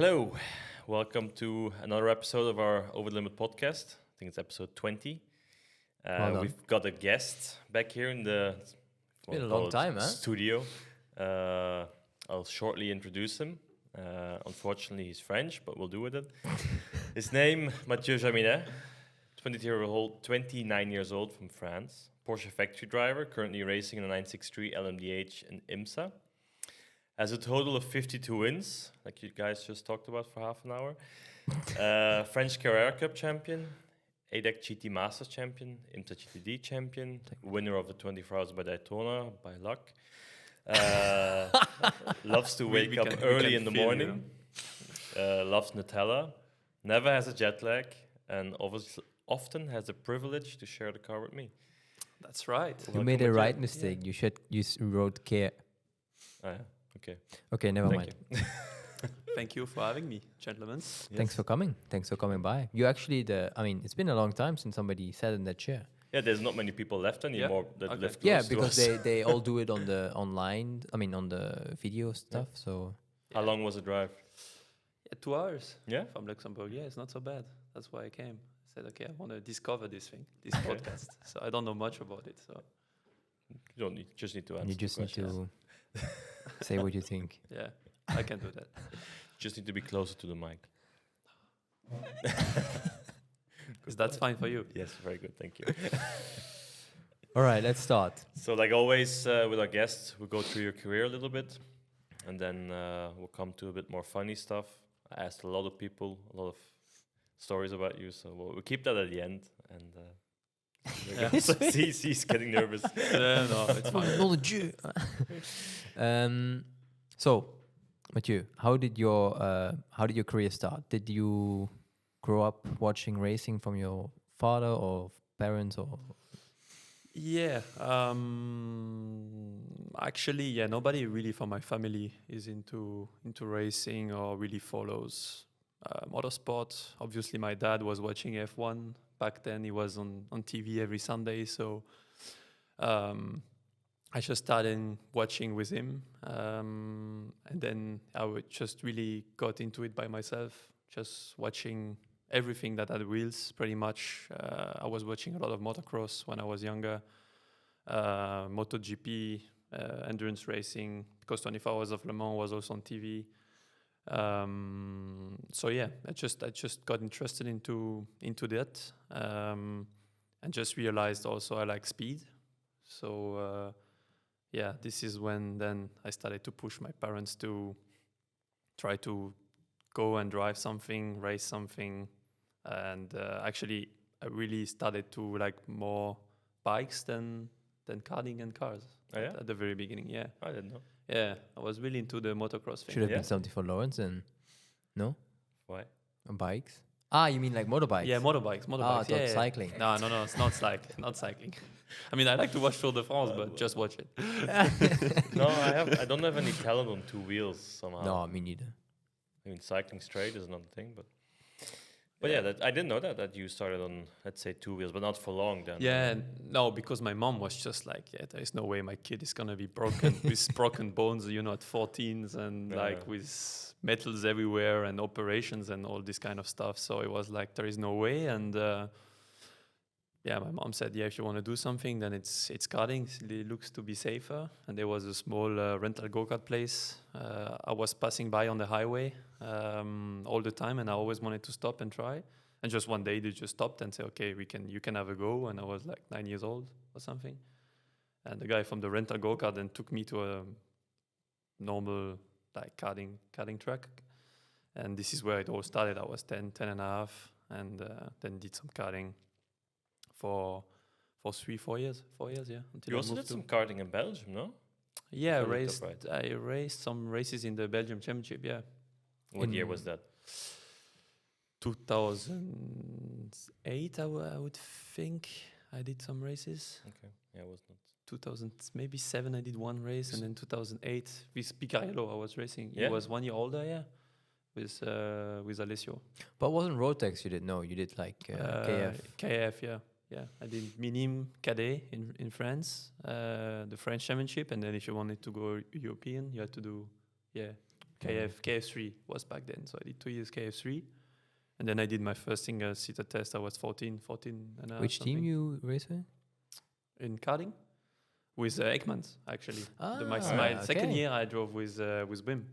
Hello, welcome to another episode of our Over the Limit podcast. I think it's episode 20. Well done. We've got a guest back here in the been a long time, huh? studio. I'll shortly introduce him. Unfortunately, he's French, but we'll do with it. His name, Mathieu Jaminet, 29 years old from France. Porsche factory driver, currently racing in a 963 LMDH in IMSA. Has a total of 52 wins, like you guys just talked about for half an hour. French Carrera Cup champion, ADAC GT Masters champion, IMSA GTD champion, winner of the 24 Hours by Daytona by luck. Loves to wake up early in the morning. Loves Nutella. Never has a jet lag, and often has the privilege to share the car with me. That's right. You made a right mistake. Yeah. You wrote care. Oh, yeah. Okay, never mind. Thank you for having me, gentlemen. Yes. Thanks for coming. Thanks for coming by. You actually, it's been a long time since somebody sat in that chair. Yeah, there's not many people left anymore that live close Yeah, to because us. they all do it on the online, on the video stuff, so... How long was the drive? 2 hours. Yeah? From Luxembourg. Yeah, it's not so bad. That's why I came. I said, okay, I want to discover this thing, this podcast. So I don't know much about it, so... You just need to answer. You just need to say what you think. Yeah, I can do that. Just need to be closer to the mic. That's fine for you. Yes, very good, thank you. All right, let's start. So like always with our guests, we'll go through your career a little bit, and then we'll come to a bit more funny stuff. I asked a lot of people, a lot of stories about you, so we'll keep that at the end. And he's getting nervous. No, it's fine. So, Mathieu, how did your career start? Did you grow up watching racing from your father or parents or? Yeah, actually, nobody really from my family is into racing or really follows motorsport. Obviously, my dad was watching F1 back then. He was on TV every Sunday, so I just started watching with him, and then I would just really got into it by myself, just watching everything that had wheels, pretty much. I was watching a lot of motocross when I was younger, MotoGP, endurance racing, because 24 Hours of Le Mans was also on TV. So yeah, I just got interested into that, and just realized also I like speed. So this is when then I started to push my parents to try to go and drive something, race something. And actually, I really started to like more bikes than karting and cars at the very beginning. Yeah, I didn't know. Yeah, I was really into the motocross thing. Should have been 74 Lawrence and no? Why? Bikes? Ah, you mean like motorbikes? Yeah, motorbikes. Ah, I thought cycling. No, it's not not cycling. I mean, I like to watch Tour de France, but just watch it. No, I don't have any talent on two wheels somehow. No, me neither. I mean, cycling straight is another thing, but I didn't know that you started on, let's say, two wheels, but not for long then. Yeah, no, because my mom was just like, there is no way my kid is gonna be broken with broken bones, at 14s and like with metals everywhere and operations and all this kind of stuff. So it was like, there is no way. And my mom said, if you want to do something, then it's karting. It looks to be safer. And there was a small rental go-kart place. I was passing by on the highway all the time, and I always wanted to stop and try. And just one day they just stopped and said, okay, you can have a go. And I was like 9 years old or something. And the guy from the rental go-kart then took me to a normal like karting track. And this is where it all started. I was 10 and a half, and then did some karting for 4 years, yeah. Until You also did some karting in Belgium, no? Yeah, I raced some races in the Belgium Championship, yeah. What year was that? 2008, I would think. I did some races. Okay, yeah, it was not. 2007 I did one race, and then 2008 with Picarello I was racing. Yeah? He was 1 year older, with Alessio. But wasn't Rotex you did? No, you did like KF. KF, yeah. I did Minim Cadet in France, the French Championship, and then if you wanted to go European, you had to do, KF3 was back then. So I did 2 years KF3. And then I did my first single-seater test. I was 14 and a half. Which team you race with? In karting? With Ekmans, actually. My okay. second year I drove with Wim.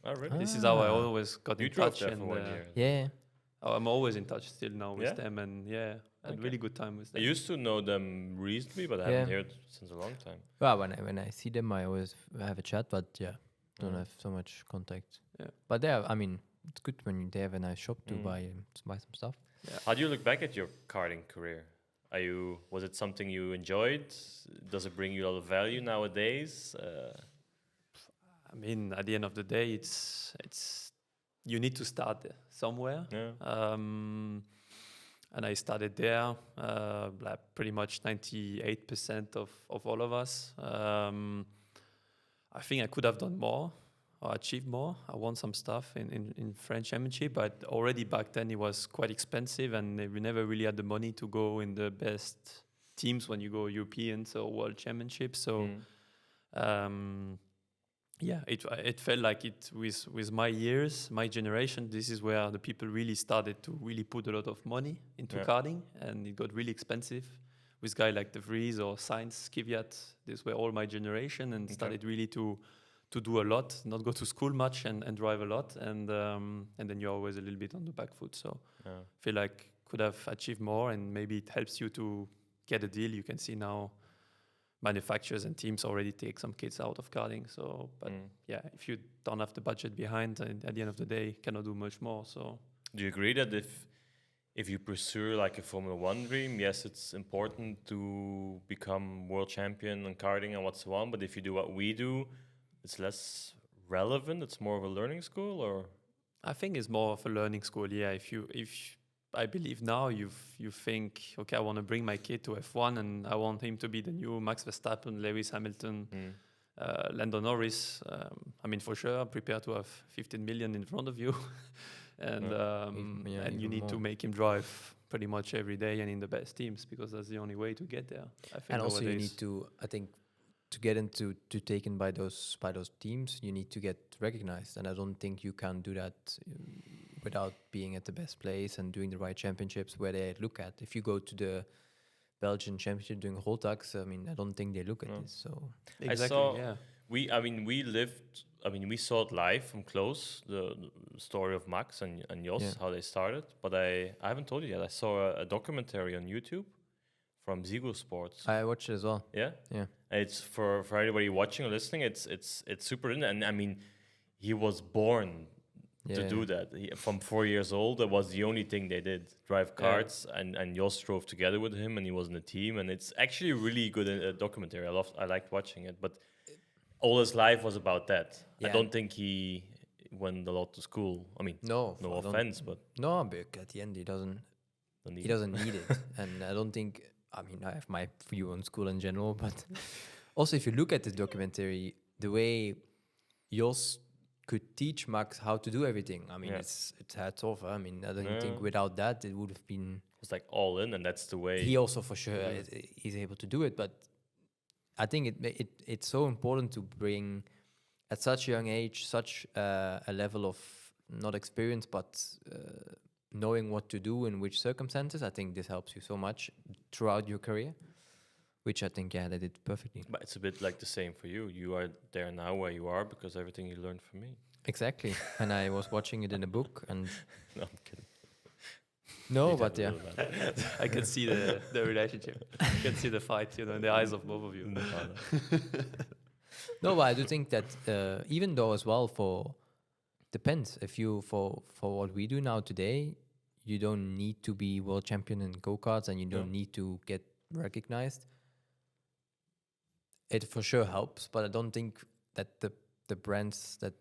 Oh, really? This is how I always got You in drove touch. there And for 1 year. Yeah. I'm always in touch still now with Yeah? them. And yeah, I had Okay. really good time with I them. used to know them recently, but I Yeah. haven't heard since a long time. Well, when I see them, I always have a chat, but yeah, don't Mm. have so much contact. Yeah. But I mean, it's good when they have a nice shop to Mm. buy some stuff. How do you look back at your karting career? Was it something you enjoyed? Does it bring you a lot of value nowadays? I mean, at the end of the day, it's you need to start somewhere. Yeah. And I started there, like pretty much 98% of all of us. I think I could have done more or achieved more. I won some stuff in French Championship, but already back then it was quite expensive, and we never really had the money to go in the best teams when you go Europeans or World Championships. So. Mm. Yeah, it felt like it with my years, my generation. This is where the people really started to really put a lot of money into karting, and it got really expensive. With guys like De Vries or Sainz, Kvyat, these were all my generation, and started really to do a lot, not go to school much, and drive a lot, and then you're always a little bit on the back foot. So I feel like could have achieved more, and maybe it helps you to get a deal. You can see now manufacturers and teams already take some kids out of karting. So, but yeah, if you don't have the budget behind, at the end of the day, cannot do much more. So, do you agree that if you pursue like a Formula One dream, yes, it's important to become world champion in karting and what's on, but if you do what we do, it's less relevant. It's more of a learning school, or I think it's more of a learning school. Yeah, if I believe now you think, okay, I want to bring my kid to F1 and I want him to be the new Max Verstappen, Lewis Hamilton, Lando Norris. I mean, for sure, prepare to have 15 million in front of you, and you need to make him drive pretty much every day and in the best teams, because that's the only way to get there. I think And also you nowadays. need to, I think, to get into taken by those teams, you need to get recognized, and I don't think you can do that without being at the best place and doing the right championships where they look at. If you go to the Belgian championship doing Holtax, I mean, I don't think they look at this. So Exactly, we saw it live from close, the story of Max and Jos, how they started. But I haven't told you yet. I saw a documentary on YouTube from Zigo Sports. I watched it as well. Yeah? Yeah. It's for anybody watching or listening, it's super in. And I mean, he was born to do that. From 4 years old, that was the only thing they did, drive karts, and Jos drove together with him, and he was in a team, and it's actually a really good documentary. I liked watching it, but all his life was about that. I don't think he went a lot to school. I mean, no offense, but no, but at the end he doesn't need it, and I don't think. I mean, I have my view on school in general, but also if you look at this documentary, the way Jos could teach Max how to do everything. I mean, it's hats off. I mean, I don't think without that it would have been. It's like all in, and that's the way. He also for sure is able to do it, but I think it's so important to bring at such a young age such a level of not experience, but knowing what to do in which circumstances. I think this helps you so much throughout your career, which I think they did perfectly. But it's a bit like the same for you. You are there now where you are because everything you learned from me. Exactly. And I was watching it in a book, and No, I'm kidding. no, but yeah. I can see the relationship. I can see the fight, in the eyes of both of you. No, but I do think that even though as well depends if you for what we do now today, you don't need to be world champion in go-karts, and you don't need to get recognized. It for sure helps, but I don't think that the brands that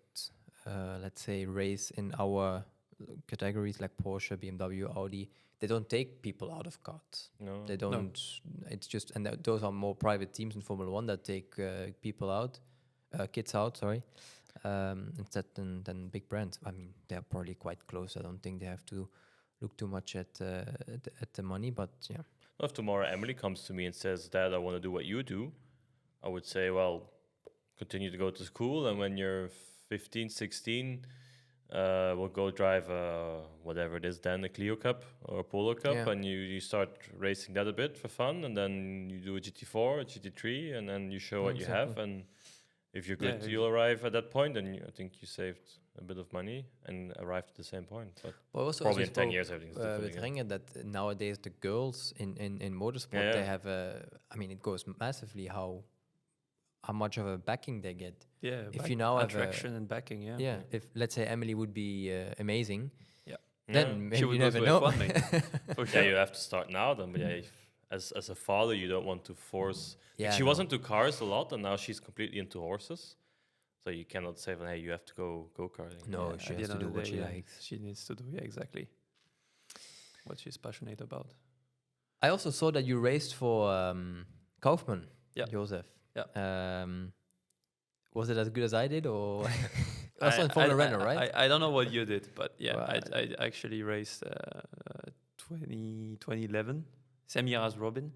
let's say race in our categories like Porsche, BMW, Audi, they don't take people out of karts. No, they don't. It's just, and those are more private teams in Formula One that take people out, kids out. Sorry, instead than big brands. I mean, they're probably quite close. I don't think they have to look too much at the money, but yeah. If tomorrow Emily comes to me and says, "Dad, I want to do what you do," I would say, "Well, continue to go to school, and when you're 15, 16, we'll go drive whatever it is then, a Clio Cup or a Polo Cup, Yeah. and you start racing that a bit for fun, and then you do a GT4, a GT3, and then you show what you have, Exactly. and if you're good, Yeah, you'll arrive at that point, and I think you saved a bit of money and arrived at the same point. But But also, probably as in we 10 spoke, years, everything's different with again. Ringen, that nowadays the girls in motorsport, Yeah, they yeah. have I mean, it goes massively how much of a backing they get. Yeah, If you now have attraction and backing, yeah. Yeah, if let's say Emily would be amazing, Yeah. then maybe She you would never go know. to F1, mate. For Yeah, sure. you have to start now then. But yeah, if, as a father, you don't want to force. Yeah, She no. was into cars a lot, and now she's completely into horses. So you cannot say, "Hey, you have to go karting." No, Yeah, she at the has end to of do the what day, she yeah, likes. She needs to do, yeah, exactly what she's passionate about. I also saw that you raced for Kaufmann, Yeah. Joseph. Yeah. Was it as good as I did, or also in Formula Renault, right? I don't know what you did, but yeah, Well, I actually raced 2011, same year as Robin,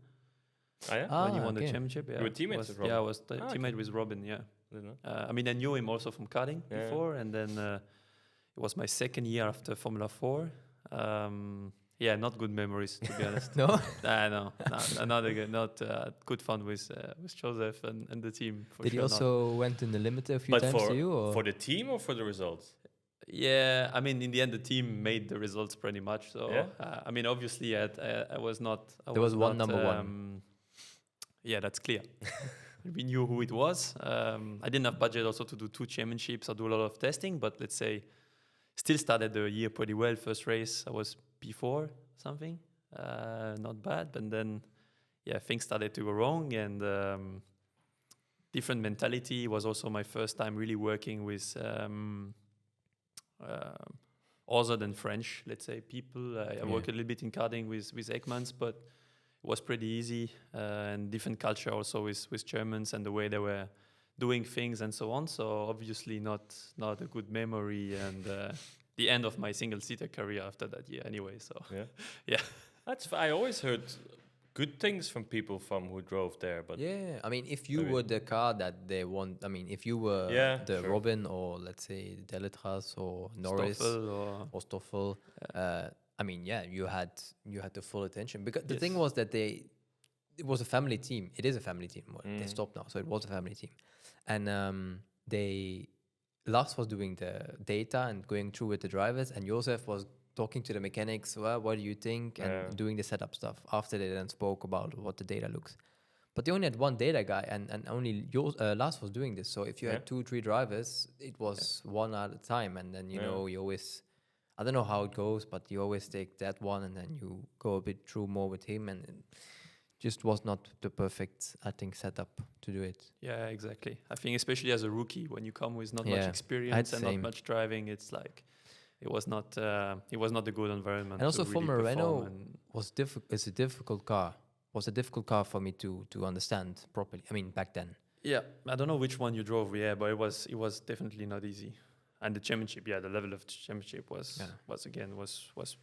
Oh yeah. when he won the okay. championship. Yeah, were teammates with Yeah, I Robin? was Ah, teammate okay. with Robin, yeah. Didn't know. I mean, I knew him also from karting Yeah. before, and then it was my second year after Formula 4. Yeah, not good memories, to be honest. No, No, not good fun with Joseph and the team. For did he sure not. also went in the limiter a few But times for to you? Or? for the team or for the results? Yeah, I mean, in the end, the team made the results pretty much. So, Yeah? I mean, obviously, I was not. There was one number one. Yeah, that's clear. We knew who it was. I didn't have budget also to do 2 championships or do a lot of testing, but let's say, still started the year pretty well. First race, I was P4 something, not bad. But then, yeah, things started to go wrong, and different mentality. It was also my first time really working with other than French, let's say, people. I worked a little bit in karting with Ekmans, but it was pretty easy, and different culture also with Germans and the way they were doing things and so on. So obviously not a good memory, and the end of my single-seater career after that year anyway. So Yeah. yeah. I always heard good things from people from who drove there, but Yeah, I mean, if you Maybe. were the car that they want, I mean, if you were Yeah, the sure. Robin or let's say Deletras or Norris Stoffel or Stoffel, I mean, yeah, you had the full attention because the thing Yes. was that it was a family team. It is a family team. Well, they stopped now, so it was a family team, and Lars was doing the data and going through with the drivers, and Joseph was talking to the mechanics. Well, what do you think? And doing the setup stuff. After they then spoke about what the data looks. But they only had one data guy, and only Lars was doing this. So if you had 2-3 drivers, it was one at a time, and then you know you always. I don't know how it goes, but you always take that one, and then you go a bit through more with him, and it just was not the perfect, I think, setup to do it. Yeah, exactly. I think especially as a rookie, when you come with not much Yeah, experience and same. not much driving, it's like it was not a good environment. And also, to really Formula perform Renault and was it's a difficult car. Was a difficult car for me to understand properly. I mean, back then. yeah, I don't know which one you drove, yeah, but it was definitely not easy. And the championship, yeah, the level of the championship was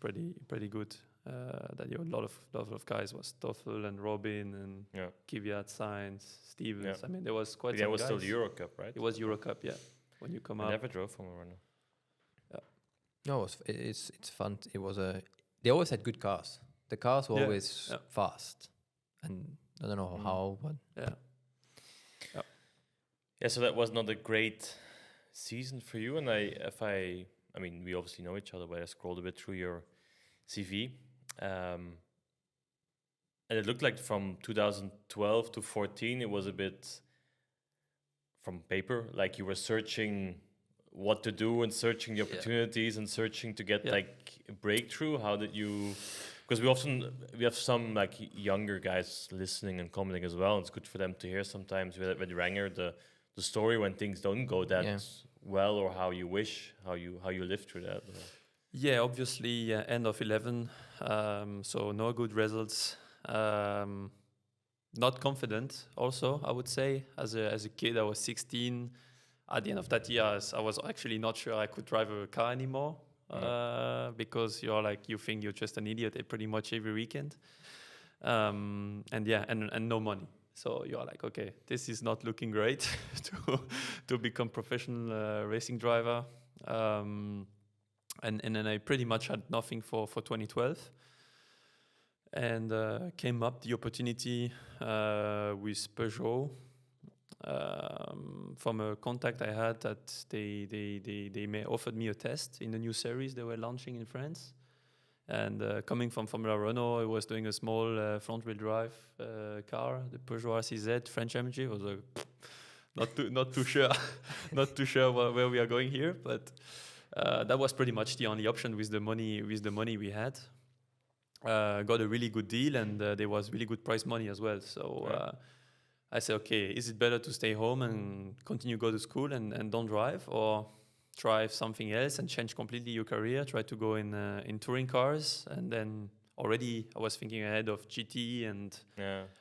pretty good. That you had a lot of guys was Stoffel and Robin and Kvyat, Sainz, Stevens. Yeah. I mean, there was quite yeah, some it was guys. still the Euro Cup, right? It was Euro Cup, yeah. When you come I up, never drove from a Renault. No, it's fun. It was they always had good cars. The cars were always fast, and I don't know how, but Yeah, so that was not a great season for you. And I mean, we obviously know each other, but I scrolled a bit through your CV. And it looked like from 2012 to 14, it was a bit from paper, like you were searching what to do and searching the opportunities and searching to get like a breakthrough. How did you? Because we have some like younger guys listening and commenting as well. It's good for them to hear sometimes with Ranger the story when things don't go that well, or how you wish, how you live through that. yeah, obviously end of 11, so no good results. Not confident. Also, I would say as a kid, I was 16. At the end of that year, I was actually not sure I could drive a car anymore because you think you're just an idiot pretty much every weekend, and no money. So you're like, okay, this is not looking great to become professional racing driver. And then I pretty much had nothing for 2012. And came up the opportunity with Peugeot from a contact I had that they may offered me a test in the new series they were launching in France. And coming from Formula Renault, I was doing a small front-wheel drive car, the Peugeot RCZ French MG. Was not too sure, not too sure where we are going here, but that was pretty much the only option with the money we had. Got a really good deal, and there was really good prize money as well. So I said, okay, is it better to stay home and continue go to school and don't drive, or try something else and change completely your career, try to go in touring cars? And then already I was thinking ahead of GT and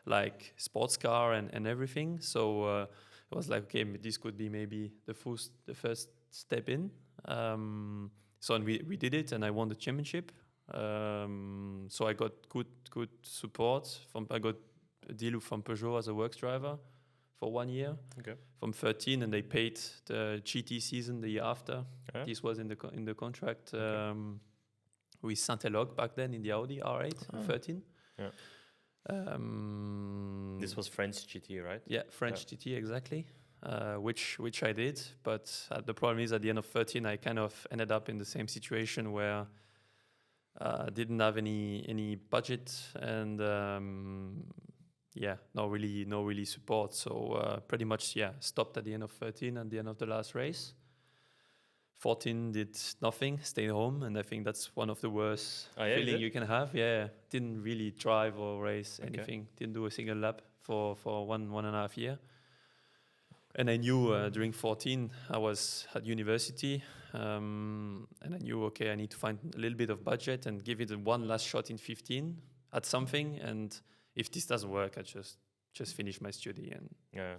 like sports car and everything. So it was like, okay, this could be maybe the first step in. So we did it, and I won the championship. So I got good support I got a deal from Peugeot as a works driver for 1 year. Okay. From 13, and they paid the GT season the year after. Yeah. This was in the contract with Saint-Elog back then in the Audi R8 13. Yeah. This was French GT, right? Yeah, French GT exactly. Which I did, but the problem is at the end of 13 I kind of ended up in the same situation where didn't have any budget and no really support. So pretty much stopped at the end of 13 at the end of the last race. 14 did nothing, stayed home, and I think that's one of the worst feeling you can have. Yeah, didn't really drive or race anything. Didn't do a single lap for one and a half year. And I knew during 14 I was at university, and I knew, okay, I need to find a little bit of budget and give it one last shot in 15 at something. And if this doesn't work, I just finish my study and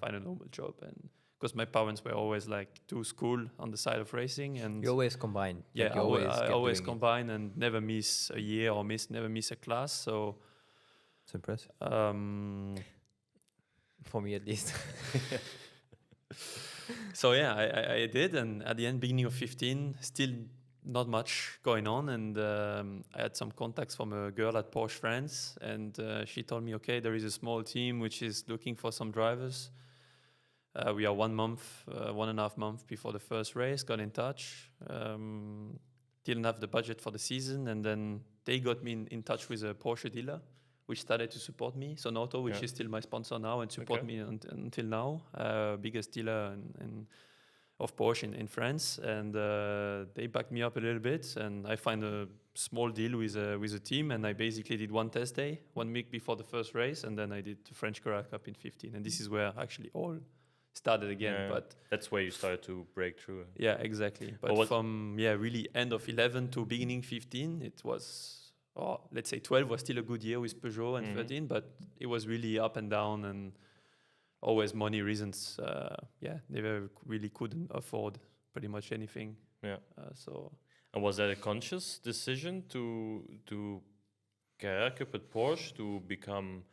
find a normal job. And because my parents were always like, do school on the side of racing, and you always combine. Yeah, I always combine and never miss a year or never miss a class. So it's impressive. For me at least. So I did, and at the end, beginning of 15, still not much going on, and I had some contacts from a girl at Porsche France, and she told me, okay, there is a small team which is looking for some drivers. We are 1 month, 1.5 months before the first race, got in touch, didn't have the budget for the season, and then they got me in touch with a Porsche dealer, which started to support me. So Noto, which is still my sponsor now and support me until now, biggest dealer of Porsche in France. And they backed me up a little bit, and I find a small deal with a team, and I basically did one test day, 1 week before the first race, and then I did the French Karting Cup in 15. And this is where actually all started again. But that's where you started to break through. Yeah, exactly. But from really end of 11 to beginning 15, it was... let's say 12 was still a good year with Peugeot, and 13, but it was really up and down, and always money reasons. They really couldn't afford pretty much anything. Yeah. And was that a conscious decision to Carrera Cup at Porsche to become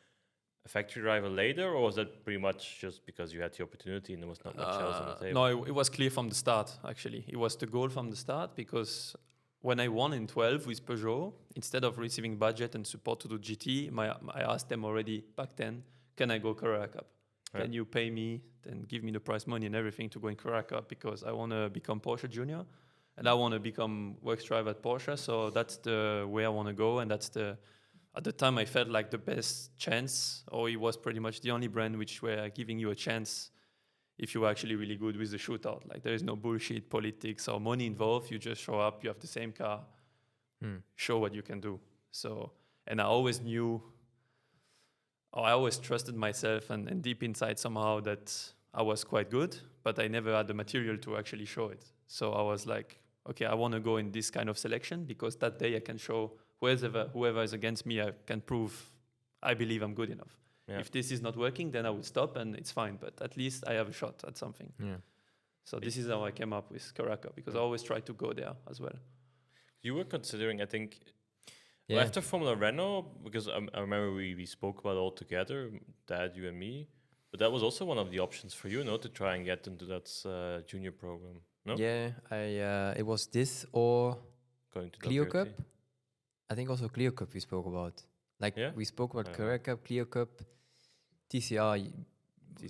a factory driver later, or was that pretty much just because you had the opportunity and there was not much else on the table? No, it was clear from the start. Actually, it was the goal from the start, because when I won in 12 with Peugeot, instead of receiving budget and support to do GT, I asked them already back then, can I go Carrera Cup? Right. Can you pay me and give me the prize money and everything to go in Carrera Cup? Because I want to become Porsche Junior, and I want to become works driver at Porsche. So that's the way I want to go, and at the time I felt like the best chance, or it was pretty much the only brand which were giving you a chance if you were actually really good with the shootout. Like, there is no bullshit politics or money involved. You just show up, you have the same car, show what you can do. So, and I always knew, or I always trusted myself and deep inside somehow that I was quite good, but I never had the material to actually show it. So I was like, okay, I want to go in this kind of selection, because that day I can show whoever is against me, I can prove I believe I'm good enough. Yeah. If this is not working, then I will stop and it's fine. But at least I have a shot at something. Yeah. So this is how I came up with Carrera Cup, because I always try to go there as well. You were considering, I think, Yeah. After Formula Renault, because I remember we spoke about it all together, Dad, you and me. But that was also one of the options for you, no, to try and get into that junior program, no? Yeah, it was this or Going to Clio WRT. Cup. I think also Clio Cup we spoke about. Like Yeah? we spoke about I don't Carrera Cup, Clio Cup, TCR,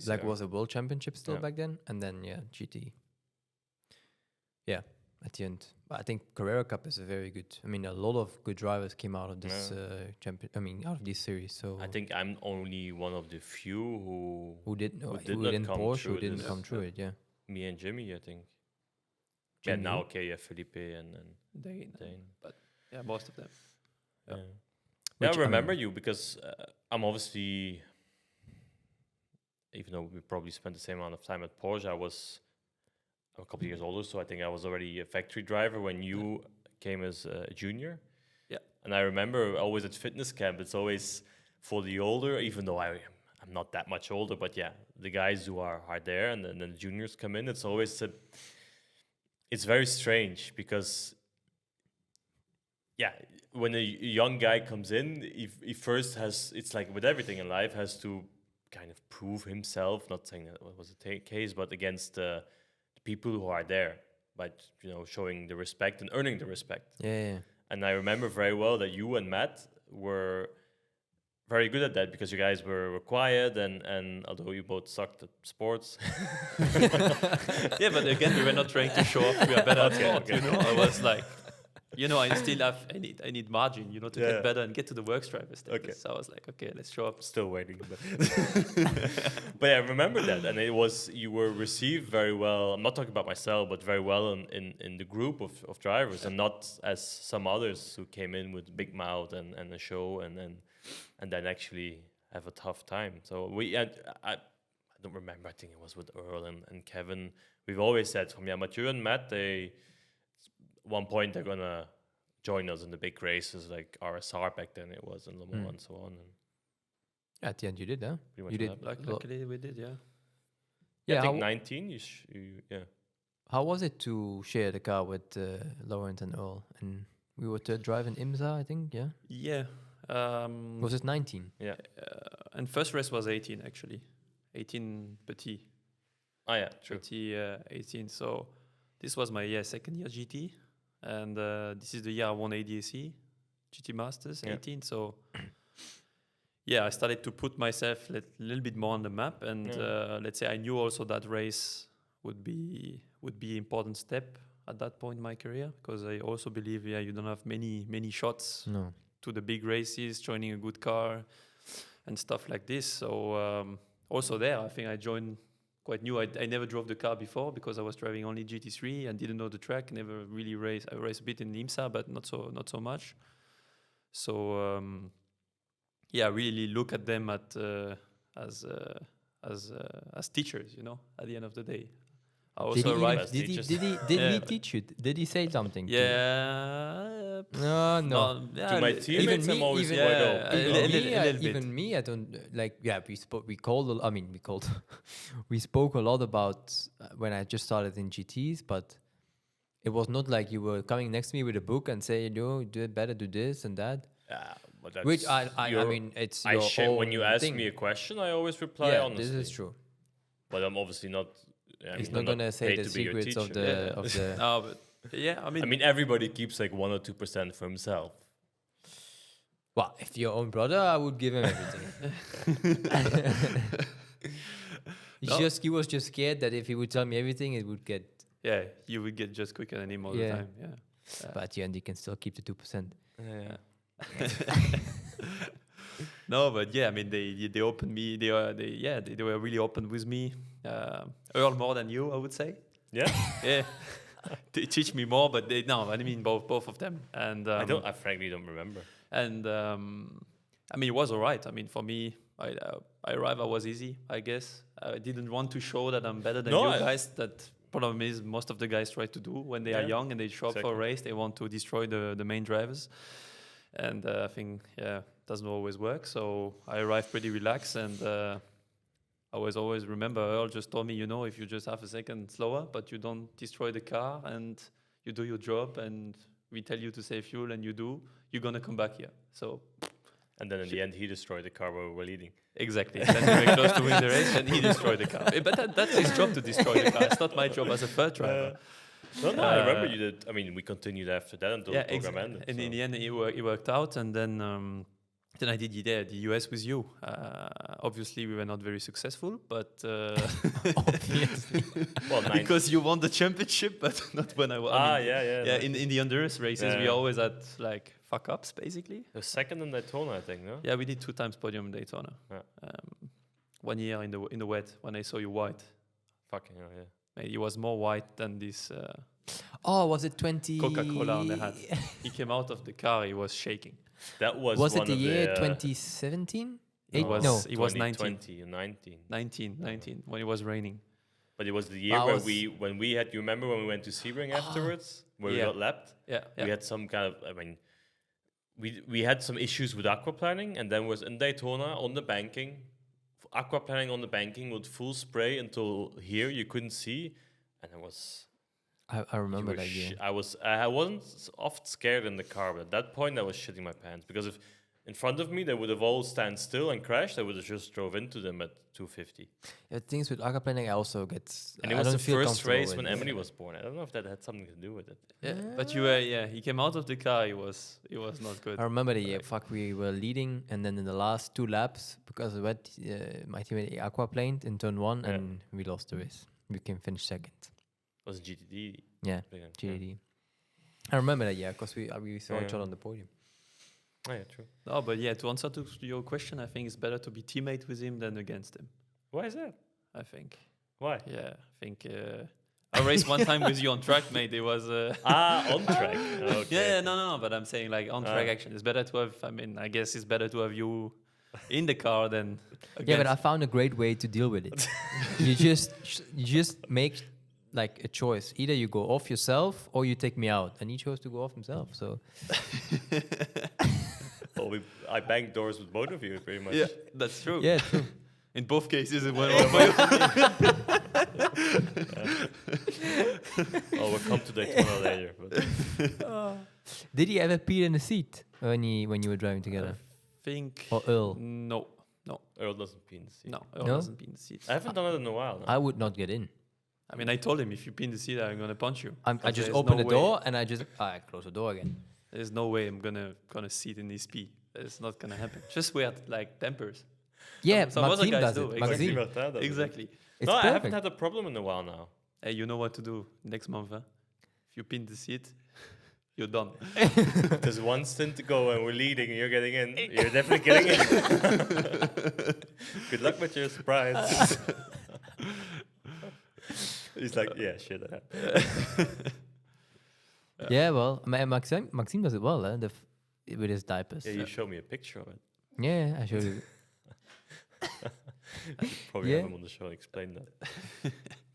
like TCR. was a world championship still Yeah. back then, and then GT. Yeah, at the end. But I think Carrera Cup is a very good. I mean, a lot of good drivers came out of this champion. I mean, out of this series. So I think I'm only one of the few who did not in come Porsche through who didn't this. come through it. Yeah, Me and Jimmy, I think. Jimmy. Yeah, now okay, yeah, Felipe and Dane. Dane. But yeah, most of them. Yeah, Yeah. yeah, Which, I I remember mean- you because I'm obviously, even though we probably spent the same amount of time at Porsche, I was a couple of years older, so I think I was already a factory driver when you came as a junior. Yeah. And I remember always at fitness camp, it's always for the older, even though I'm not that much older, but yeah, the guys who are there and then the juniors come in, it's always it's very strange because yeah, when a young guy comes in, he first has, it's like with everything in life, has to kind of prove himself, not saying that was the case, but against the people who are there, by showing the respect and earning the respect. yeah. And I remember very well that you and Matt were very good at that because you guys were quiet and although you both sucked at sports. Yeah, but again, we were not trying to show off we are better at sport. okay. You know, I was like, I still have, I need margin, to Yeah. get better and get to the works driver status. Okay. So I was like, okay, let's show up. Still waiting. But yeah, I remember that. And you were received very well. I'm not talking about myself, but very well in the group of drivers and not as some others who came in with big mouth and a show and then actually have a tough time. So I don't remember, I think it was with Earl and Kevin. We've always said from Mathieu and Matt, one point they're gonna join us in the big races like RSR back then it was in Le Mans and so on. And At the end, you did, huh? pretty much You what did. happened. Luckily, we did, yeah. Yeah, I think how- 19. Yeah. How was it to share the car with Laurent and Earl? And we were driving IMSA, I think, yeah? Yeah. Was it 19? Yeah. And first race was 18, actually. 18 Petit. Oh yeah, true. Petit 18. So this was my second year GT. And this is the year I won ADAC, GT Masters, Yeah. 18. So yeah, I started to put myself a little bit more on the map. And let's say I knew also that race would be important step at that point in my career, because I also believe you don't have many shots No. to the big races, joining a good car and stuff like this. So also there, I think I joined quite new. I never drove the car before because I was driving only GT3 and didn't know the track. Never really raced. I raced a bit in IMSA, but not so much. So I really look at them as teachers. At the end of the day, I also arrived. Did he Yeah. teach you? Did he say something? to you? Yeah. No. To my teammates, I'm always even- quite yeah, open. a no? little- Me, little bit. even me, I don't like. Yeah, we called. We spoke a lot about when I just started in GTS, but it was not like you were coming next to me with a book and say, "You do better do this and that." Yeah, but that's Which I your- mean, it's I your share when you own ask thing. me a question, I always reply Yeah, honestly. this is true. But I'm obviously not. He's I'm not gonna say paid the to be your secrets of teacher. the Yeah. of the. No, but yeah, I mean, everybody keeps like 1 or 2% for himself. Well, if your own brother, I would give him everything. He was just scared that if he would tell me everything, it would get. yeah, you would get just quicker than him all Yeah. the time. Yeah. But at the end, he can still keep the 2%. Yeah. No, but yeah, I mean, they opened me. They were really open with me. Earl more than you, I would say. Yeah. Yeah, they teach me more, but I mean both of them. And I frankly don't remember. And I mean, it was all right. I mean, for me, I arrived. I was easy, I guess. I didn't want to show that I'm better than No, you guys. That problem is most of the guys try to do when they are Yeah, young and they show up for a exactly. race. They want to destroy the main drivers, and I think doesn't always work. So I arrived pretty relaxed, and I always remember Earl just told me, if you just have a second slower, but you don't destroy the car and you do your job and we tell you to save fuel and you do, you're gonna come back here. So And then in the end, he destroyed the car while we were leading. exactly. Then we were close to win the race, and he destroyed the car. But that's his job to destroy the car. It's not my job as a third driver. No, I remember you did. I mean, we continued after that until the program exactly. ended. And so. in the end, it worked out, and then I did the US with you. Obviously, we were not very successful, but Obviously. Well, because you won the championship, but not when I won. yeah. In the endurance races, we Yeah. always had like fuck ups, basically. The second in Daytona, I think, no? Yeah, we did 2 times podium in Daytona. Yeah. 1 year in the wet when I saw you white. Fucking hell, yeah. He was more white than this Oh, was it 20? Coca-Cola on the hat. He came out of the car, he was shaking. That was Was one it the of year the, 2017? It No. was, it was 19. 2020 and 19. 19, when it was raining. But it was the year I where was- when we had, you remember when we went to Sebring afterwards, where Yeah. we got lapped? Yeah, We had some kind of, I mean, we had some issues with aquaplaning, and then was in Daytona on the banking, aquaplaning on the banking with full spray until here you couldn't see, and it was. I you remember were that year. I wasn't oft scared in the car, but at that point I was shitting my pants because if in front of me they would have all stand still and crashed, I would have just drove into them at 250. Yeah, things with aquaplaning I also get. And it I was don't the feel first comfortable race with when it. Emily was born. I don't know if that had something to do with it. Yeah, but you were, he came out of the car, it was not good. I remember the year. Fuck, we were leading, and then in the last 2 laps, because of that, my teammate aquaplaned in turn 1, Yeah. and we lost the race. We can finish second. Was it GTD? Yeah, Yeah. GAD. I remember that year because we saw each Yeah. other on the podium. Oh, yeah, true. No, but yeah, to answer to your question, I think it's better to be teammate with him than against him. Why is that? I think. Why? Yeah, I think. I raced one time with you on track, mate. It was. On track. Okay. Yeah, no. But I'm saying like on track Ah. action. It's better to have. I mean, I guess it's better to have you in the car than. Yeah, but I against- found a great way to deal with it. you just make like a choice. Either you go off yourself or you take me out, and he chose to go off himself. So Well, I banged doors with both of you, pretty much. Yeah, that's true. yeah, true. In both cases, it went well for you. Oh, we'll come to Daytona later. But Did he ever pee in the seat when you were driving together? Think. Or Earl? No. Earl doesn't pee in the seat. No, Earl No? doesn't be in the seat. I haven't done it in a while. No? I would not get in. I mean, I told him if you pee in the seat, I'm gonna punch you. I But just there's open no the way- door and I close the door again. There's no way I'm gonna sit in his pee. It's not gonna happen. Just wear like dampers. Yeah, some other Maxime guys does do, it. exactly. Maxime. Martin does it. Exactly. It's No, I perfect. haven't had a problem in a while now. Hey, you know what to do next month, huh? If you pin the seat, you're done. There's one stint to go and we're leading and you're getting in. You're definitely getting in. Good luck with your surprise. He's like, yeah, shit. That happened. Yeah, well, Maxime does it well, with his diapers. Yeah, you showed me a picture of it. Yeah, I showed you. Probably Yeah. have him on the show and explain that.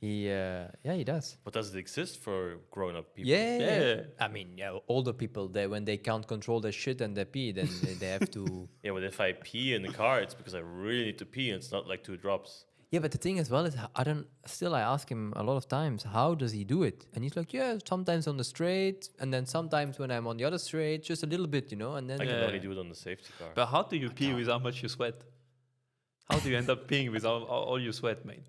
He does. But does it exist for grown-up people? Yeah. I mean, yeah, older people, when they can't control their shit and their pee, then they have to. Yeah, but if I pee in the car, it's because I really need to pee and it's not like 2 drops. Yeah, but the thing as well is, I ask him a lot of times, how does he do it? And he's like, yeah, sometimes on the straight, and then sometimes when I'm on the other straight, just a little bit, and then. I can Yeah. only do it on the safety car. But how do you pee with how much you sweat? How do you end up peeing with all you sweat, mate?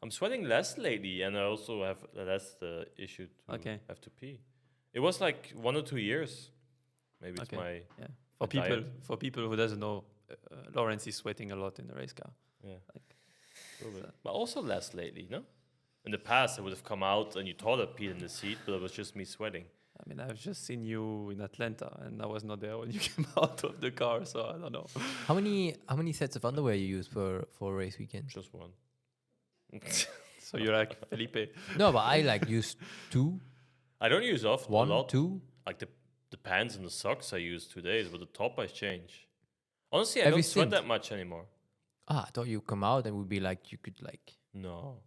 I'm sweating less lately, and I also have that's the issue to Okay. have to pee. It was like 1 or 2 years. Maybe it's Okay. my Yeah. my For diet. people who doesn't know, Lawrence is sweating a lot in the race car. Yeah. Like, little bit. But also less lately, no? In the past, I would have come out and you thought I peed in the seat, but it was just me sweating. I mean, I've just seen you in Atlanta, and I was not there when you came out of the car, so I don't know. How many sets of underwear you use for race weekend? Just one. So you're like Felipe. No, but I use 2, I don't use often. 1, a lot. 2. Like the pants and the socks I use 2 days, but the top I change. Honestly, I Every don't sweat stint. that much anymore. I thought you come out and would be like, you could like. No.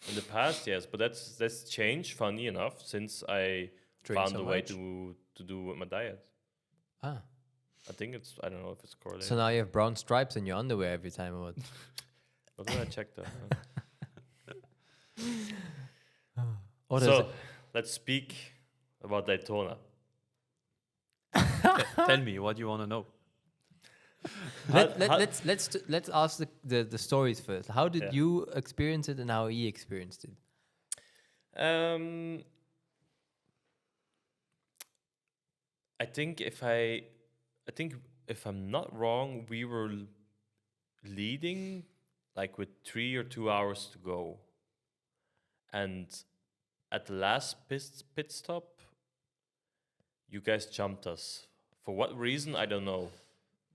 In the past, yes, but that's changed. Funny enough, since I Drink found so a way much. to do with my diet. Ah. I think I don't know if it's correlated. So now you have brown stripes in your underwear every time or what? But then I checked that. Or So let's speak about Daytona. Tell me what you want to know. Let's ask the stories first. How did you experience it and how he experienced it? I think if I'm not wrong, we were leading like with 3 or 2 hours to go, and at the last pit stop, you guys jumped us. For what reason, I don't know.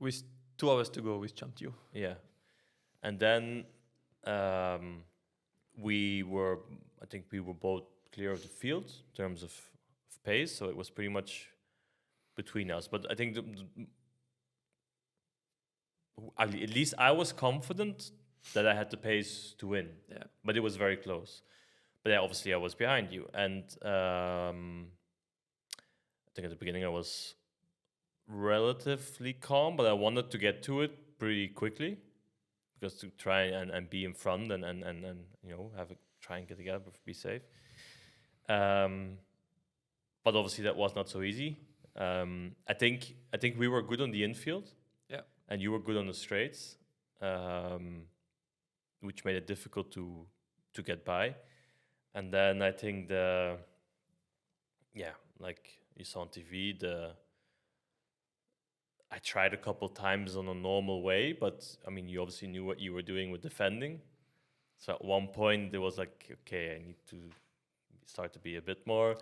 With 2 hours to go, we jumped you. Yeah, and then we were both clear of the field in terms of pace, so it was pretty much between us. But I think at least I was confident that I had the pace to win. Yeah. But it was very close. But yeah, obviously I was behind you, and I think at the beginning I was relatively calm, but I wanted to get to it pretty quickly, because to try and be in front and you know, try and get together, be safe. But obviously that was not so easy. I think we were good on the infield, and you were good on the straights, which made it difficult to get by. And then I think like you saw on TV, I tried a couple times on a normal way, but I mean, you obviously knew what you were doing with defending. So at one point, it was like, okay, I need to start to be a bit more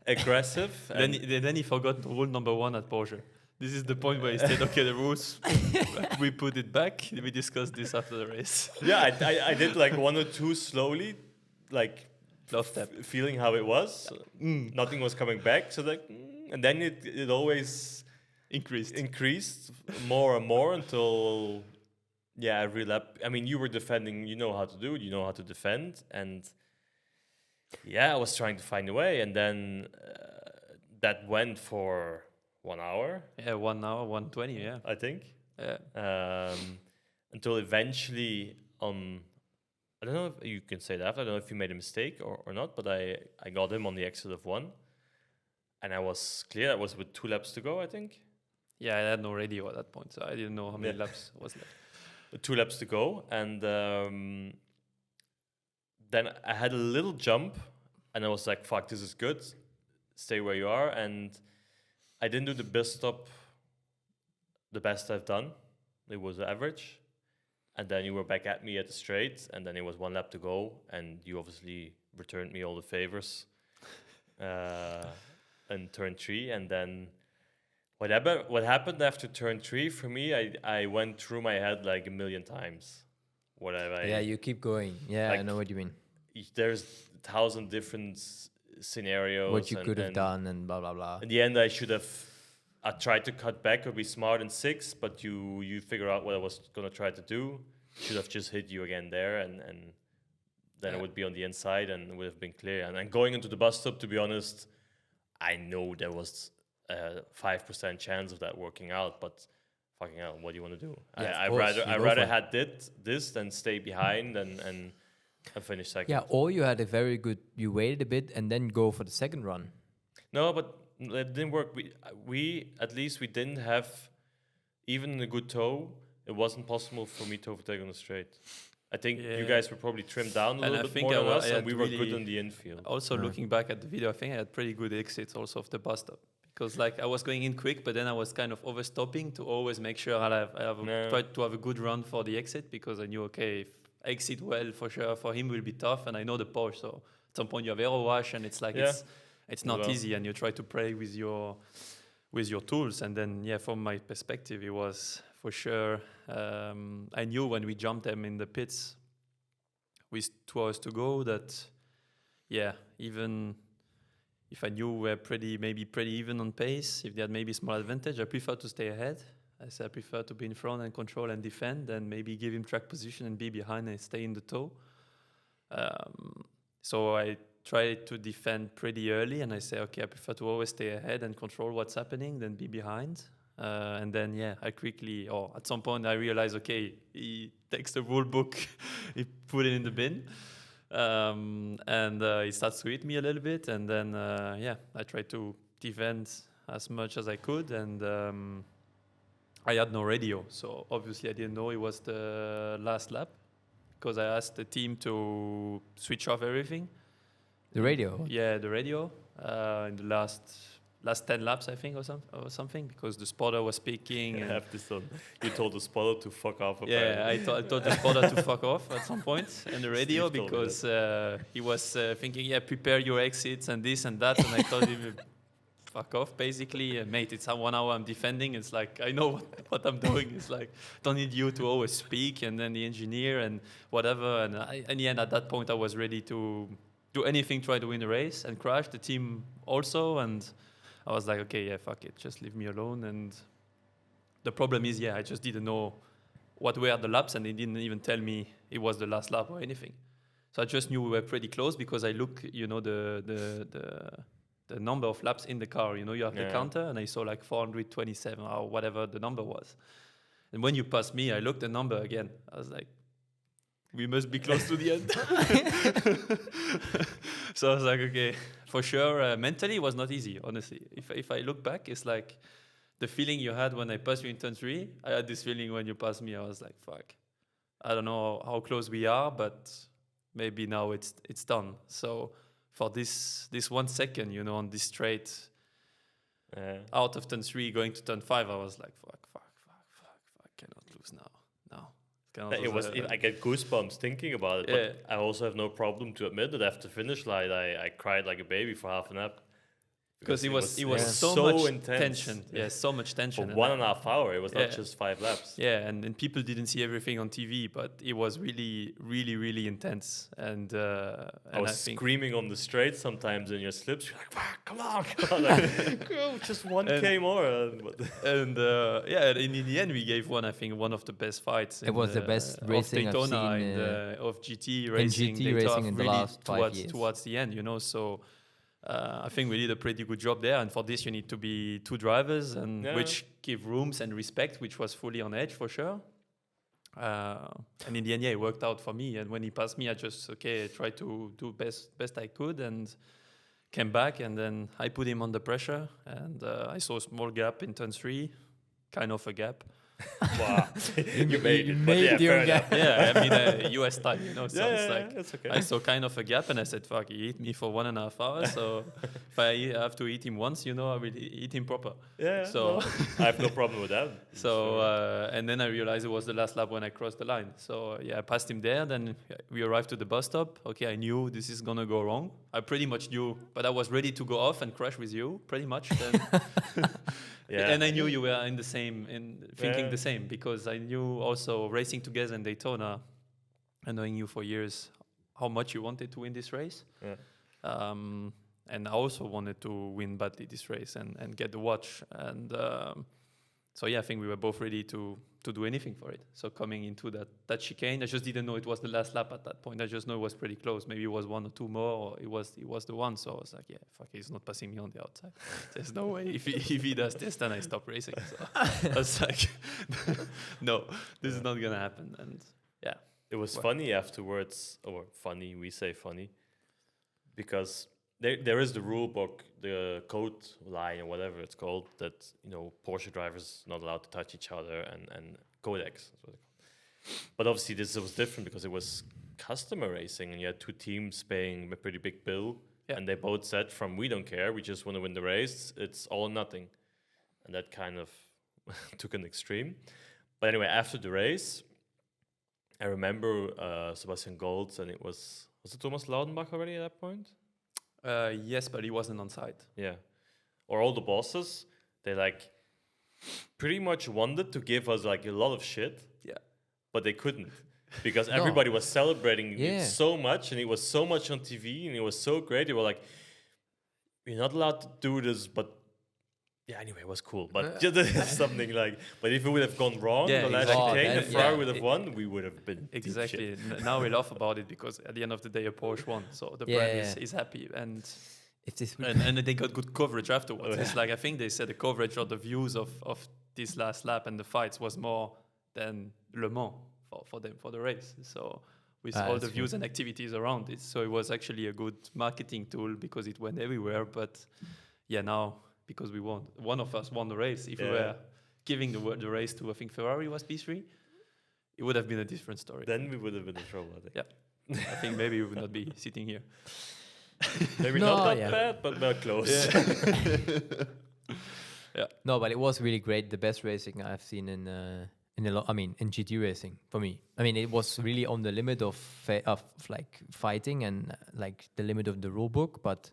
aggressive. Then he forgot rule number 1 at Porsche. This is the point where he said, okay, the rules, we put it back. We discussed this after the race. Yeah, I did like 1 or 2 slowly, like feeling how it was. Nothing was coming back. So like, and then it always increased more and more until, every lap. I mean, you were defending, you know how to do it, you know how to defend. And I was trying to find a way. And then that went for 1 hour. Yeah, 1 hour, 1:20, yeah. I think. Yeah. Until eventually I don't know if you can say that. I don't know if you made a mistake or not, but I got him on the exit of 1. And I was clear. That was with 2 laps to go, I think. Yeah, I had no radio at that point, so I didn't know how many laps was left. 2 laps to go. And then I had a little jump, and I was like, fuck, this is good. Stay where you are. And I didn't do the best stop, the best I've done. It was average. And then you were back at me at the straight, and then it was 1 lap to go, and you obviously returned me all the favors in turn 3. And then what happened after turn 3 for me, I went through my head like a million times. You keep going. Yeah, like, I know what you mean. There's 1,000 different scenarios. What you could have done and blah, blah, blah. In the end, I tried to cut back or be smart in 6, but you figure out what I was going to try to do. Should have just hit you again there, and then it would be on the inside and it would have been clear. And then going into the bus stop, to be honest, I know there was a 5% chance of that working out, but fucking hell, what do you want to do? I'd rather had this than stay behind and finish second. Yeah, or you had you waited a bit and then go for the second run. No, but it didn't work. We at least we didn't have, even in a good tow, it wasn't possible for me to overtake on the straight. I think you guys were probably trimmed down a little bit more than us, and we were good on the infield. Also, looking back at the video, I think I had pretty good exits also of the bus stop. Because like I was going in quick, but then I was kind of overstopping to always make sure I tried to have a good run for the exit, because I knew, okay, if I exit well, for sure, for him will be tough, and I know the Porsche, so at some point you have aero wash, and it's like it's not easy, and you try to play with your tools. And then from my perspective, it was for sure. I knew when we jumped them in the pits with 2 hours to go that even if I knew we're pretty even on pace, if they had maybe small advantage, I prefer to stay ahead. I said I prefer to be in front and control and defend, and maybe give him track position and be behind and stay in the tow. So I try to defend pretty early, and I say, okay, I prefer to always stay ahead and control what's happening than be behind. And then, I quickly, or at some point I realized, okay, he takes the rule book, he put it in the bin, and he starts to hit me a little bit. And then, I try to defend as much as I could, and I had no radio, so obviously I didn't know it was the last lap, because I asked the team to switch off everything. The radio. Yeah, the radio in the last 10 laps, I think, or something, because the spotter was speaking. I and have this on. You told the spotter to fuck off. yeah, I told the spotter to fuck off at some point in the radio, Steve told me because he was thinking, yeah, prepare your exits and this and that, and I told him, fuck off, basically. Mate, it's 1 hour I'm defending. It's like, I know what I'm doing. It's like, don't need you to always speak, and then the engineer and whatever. And in the end, at that point, I was ready to do anything, try to win the race, and crash the team also. And I was like, okay, yeah, fuck it, just leave me alone. And the problem is, yeah, I just didn't know what were the laps, and they didn't even tell me it was the last lap or anything. So I just knew we were pretty close, because I look, the number of laps in the car, you have the counter, and I saw like 427 or whatever the number was. And when you passed me, I looked the number again. I was like, we must be close to the end. So I was like, okay, for sure. Mentally, it was not easy, honestly. If I look back, it's like the feeling you had when I passed you in turn 3. I had this feeling when you passed me. I was like, fuck. I don't know how close we are, but maybe now it's done. So for this 1 second, on this straight, out of turn 3 going to turn 5, I was like, fuck, cannot lose now. I get goosebumps thinking about it, but I also have no problem to admit that after the finish line, I cried like a baby for half an hour. Because it was so much intense. tension. Yeah, so much tension. For 1.5 hours, it was not just 5 laps. Yeah, and people didn't see everything on TV, but it was really, really, really intense. And I was screaming on the straight sometimes in your slips. You're like, fuck, come on. Like, just 1K more. And in the end, we gave one of the best fights. It was the best racing of Daytona, I've seen. Of GT racing. GT racing in the last 5 years. Towards the end, so... I think we did a pretty good job there, and for this you need to be 2 drivers, and which give rooms and respect, which was fully on edge for sure. And in the end, it worked out for me. And when he passed me, I just tried to do best I could, and came back, and then I put him under pressure, and I saw a small gap in turn 3, kind of a gap. Wow, you made it. Yeah, I mean, US time, so it's like, that's okay. I saw kind of a gap, and I said, fuck, he hit me for 1.5 hours, so if I have to eat him once, I will eat him proper. So I have no problem with that. So, and then I realized it was the last lap when I crossed the line. So, I passed him there, then we arrived to the bus stop. Okay, I knew this is gonna go wrong. I pretty much knew, but I was ready to go off and crash with you, pretty much. Then. And I knew you were thinking the same, because I knew also racing together in Daytona and knowing you for years how much you wanted to win this race. And I also wanted to win badly this race and get the watch. And so I think we were both ready to do anything for it. So coming into that chicane, I just didn't know it was the last lap at that point. I just know it was pretty close. Maybe it was 1 or 2 more, or it was the one. So I was like, yeah, fuck, he's not passing me on the outside. There's no way. If he does this, then I stop racing. So I was like, no, this is not gonna happen. And it was funny afterwards, or funny, we say funny, because there is the rule book, the code line or whatever it's called, that Porsche drivers not allowed to touch each other, and codex. But obviously this was different because it was customer racing, and you had 2 teams paying a pretty big bill, and they both said, we don't care, we just want to win the race, it's all or nothing. And that kind of took an extreme. But anyway, after the race, I remember Sebastian Goltz, and was it Thomas Laudenbach already at that point? Yes, but he wasn't on site. Yeah. Or all the bosses, they pretty much wanted to give us a lot of shit. Yeah. But they couldn't. Because everybody was celebrating it so much, and it was so much on TV, and it was so great. They were like, you're not allowed to do this, but anyway, it was cool. But just something but if it would have gone wrong, the last chicane, if Ferrari would have won, we would have been exactly. Now we laugh about it, because at the end of the day, a Porsche won, so the brand is happy, and and they got good coverage afterwards. It's I think they said the coverage or the views of this last lap and the fights was more than Le Mans for them, for the race. So with all the views and activities around it, so it was actually a good marketing tool, because it went everywhere. But now because we won. One of us won the race. If we Yeah. were giving the race to, I think Ferrari was P3, it would have been a different story. Then we would have been in trouble, I think. Yeah. I think maybe we would not be sitting here. Maybe No, not that yeah. bad, but not close. No, but it was really great. The best racing I've seen in in GT racing for me. I mean, it was really on the limit of like fighting and like the limit of the rule book. But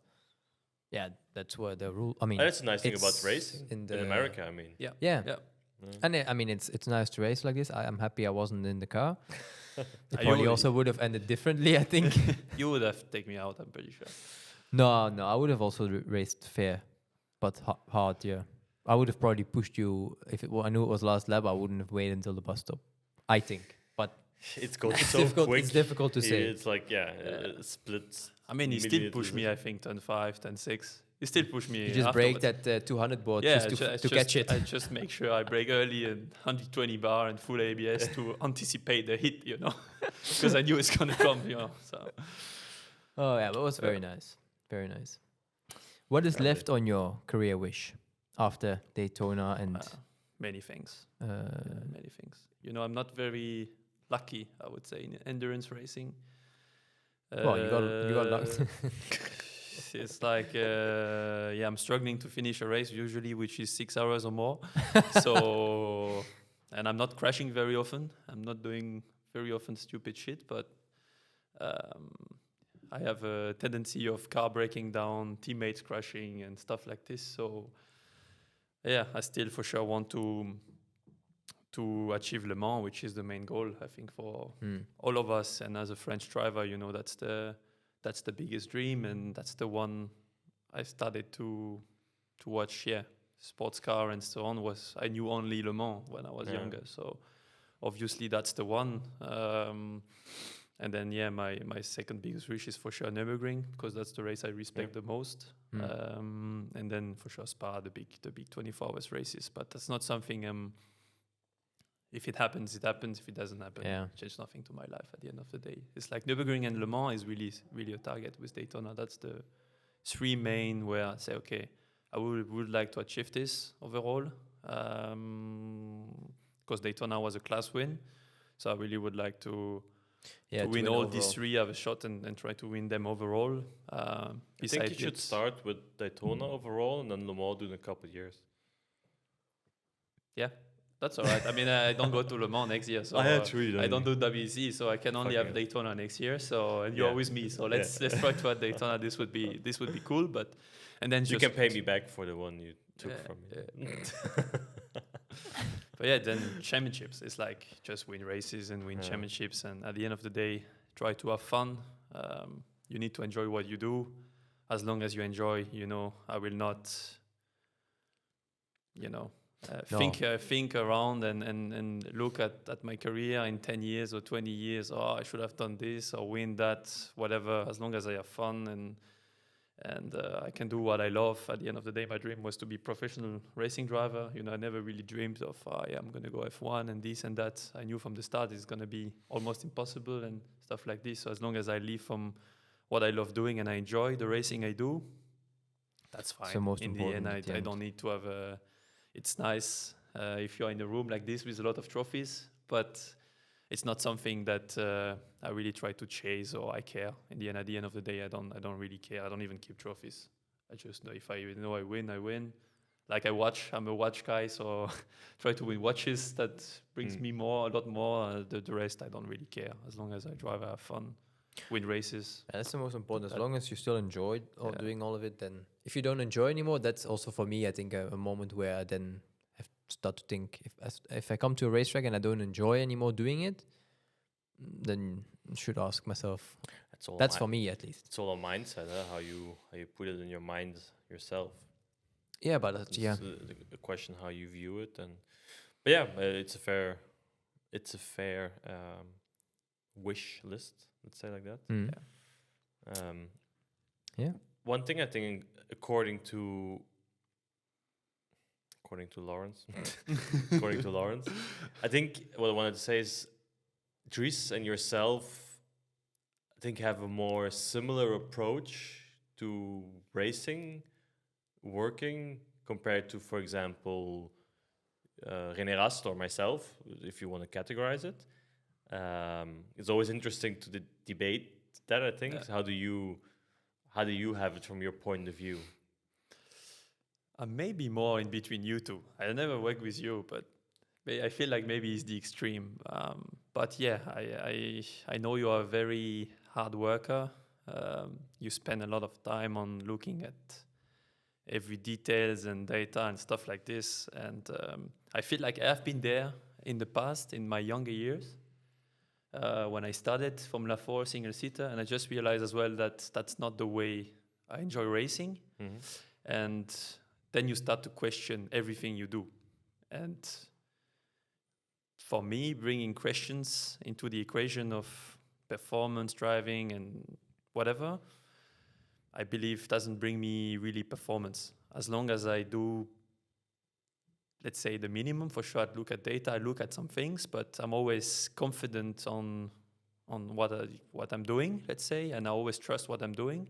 yeah, that's where the rule. I mean, And that's a nice thing about it's racing in America. I mean, Yeah. yeah. Yeah. And I mean, it's nice to race like this. I'm happy I wasn't in the car. It You probably would- also would have ended differently, I think. You would have taken me out, I'm pretty sure. No, I would have also raced fair, but hard. Yeah, I would have probably pushed you if I knew it was last lap. I wouldn't have waited until the bus stop. I think, but it's goes it's so difficult. quick. It's difficult to say. It's like, splits. I mean, he still Immediately pushed me, I think, turn 5, turn 6. He still pushed me. You just afterwards. break that 200 board Yeah, just I to catch it. I just make sure I brake early and 120 bar and full ABS to anticipate the hit, because I knew it's gonna come, So Oh yeah, but it was very nice. Very nice. What is Lovely. left on your career wish after Daytona and many things, uh, many things. I'm not very lucky, I would say, in endurance racing. well, you got luck. It's like, I'm struggling to finish a race usually, which is 6 hours or more. So, and I'm not crashing very often. I'm not doing very often stupid shit, but I have a tendency of car breaking down, teammates crashing and stuff like this. So, yeah, I still for sure want to achieve Le Mans, which is the main goal, I think, for all of us. And as a French driver, that's the biggest dream, and that's the one I started to watch. Yeah, sports car and so on. I knew only Le Mans when I was younger, so obviously that's the one. And then my second biggest wish is for sure Nürburgring, because that's the race I respect the most. And then for sure Spa, the big 24 hours races. But that's not something. If it happens, it happens. If it doesn't happen, it changes nothing to my life at the end of the day. It's like Nürburgring and Le Mans is really a target with Daytona. That's the 3 main where I say, okay, I would like to achieve this overall. Because Daytona was a class win. So I really would like to win all these 3, have a shot and try to win them overall. I think you should start with Daytona overall and then Le Mans in a couple of years. Yeah. That's all right. I mean, I don't go to Le Mans next year, so I don't do WEC, so I can only have Daytona next year. So and you're with me, so let's try to have Daytona. This would be cool, and then you can pay me back for the one you took from me. But yeah, then championships. It's like just win races and win championships, and at the end of the day, try to have fun. You need to enjoy what you do. As long as you enjoy, I will not, think around and look at my career in 10 years or 20 years. Oh, I should have done this or win that, whatever. As long as I have fun and I can do what I love. At the end of the day, my dream was to be professional racing driver. I never really dreamed of, I'm going to go F1 and this and that. I knew from the start it's going to be almost impossible and stuff like this. So as long as I live from what I love doing and I enjoy the racing I do, that's fine. So most in the end, important I don't need to have a... It's nice if you're in a room like this with a lot of trophies, but it's not something that I really try to chase or I care. In the end, at the end of the day, I don't really care. I don't even keep trophies. I just know if I win, I win. Like I watch, I'm a watch guy, so try to win watches. That brings me a lot more. The rest, I don't really care. As long as I drive, I have fun, win races. That's the most important. As long as you still enjoy doing all of it, then if you don't enjoy anymore, that's also for me, I think, a moment where I then have to start to think, if I come to a racetrack and I don't enjoy anymore doing it, then I should ask myself. That's for me, at least. It's all a mindset, how you put it in your mind yourself. Yeah, but It's a question how you view it, but it's a fair wish list. Let's say like that. One thing I think, according to Lawrence, I think what I wanted to say is, Dries and yourself, I think, have a more similar approach to racing, working, compared to, for example, René Rast or myself, if you want to categorize it? It's always interesting to debate that, I think. How do you have it from your point of view? Maybe more in between you two. I never work with you, but I feel like maybe it's the extreme. But yeah, I know you are a very hard worker. You spend a lot of time on looking at every details and data and stuff like this. And I feel like I have been there in the past, in my younger years, when I started Formula 4 single-seater. And I just realized as well that that's not the way I enjoy racing. Mm-hmm. And then you start to question everything you do. And for me, bringing questions into the equation of performance driving and whatever, I believe doesn't bring me really performance. As long as I do, let's say, the minimum, for sure, I'd look at data, I look at some things, but I'm always confident on what I'm doing, let's say, and I always trust what I'm doing.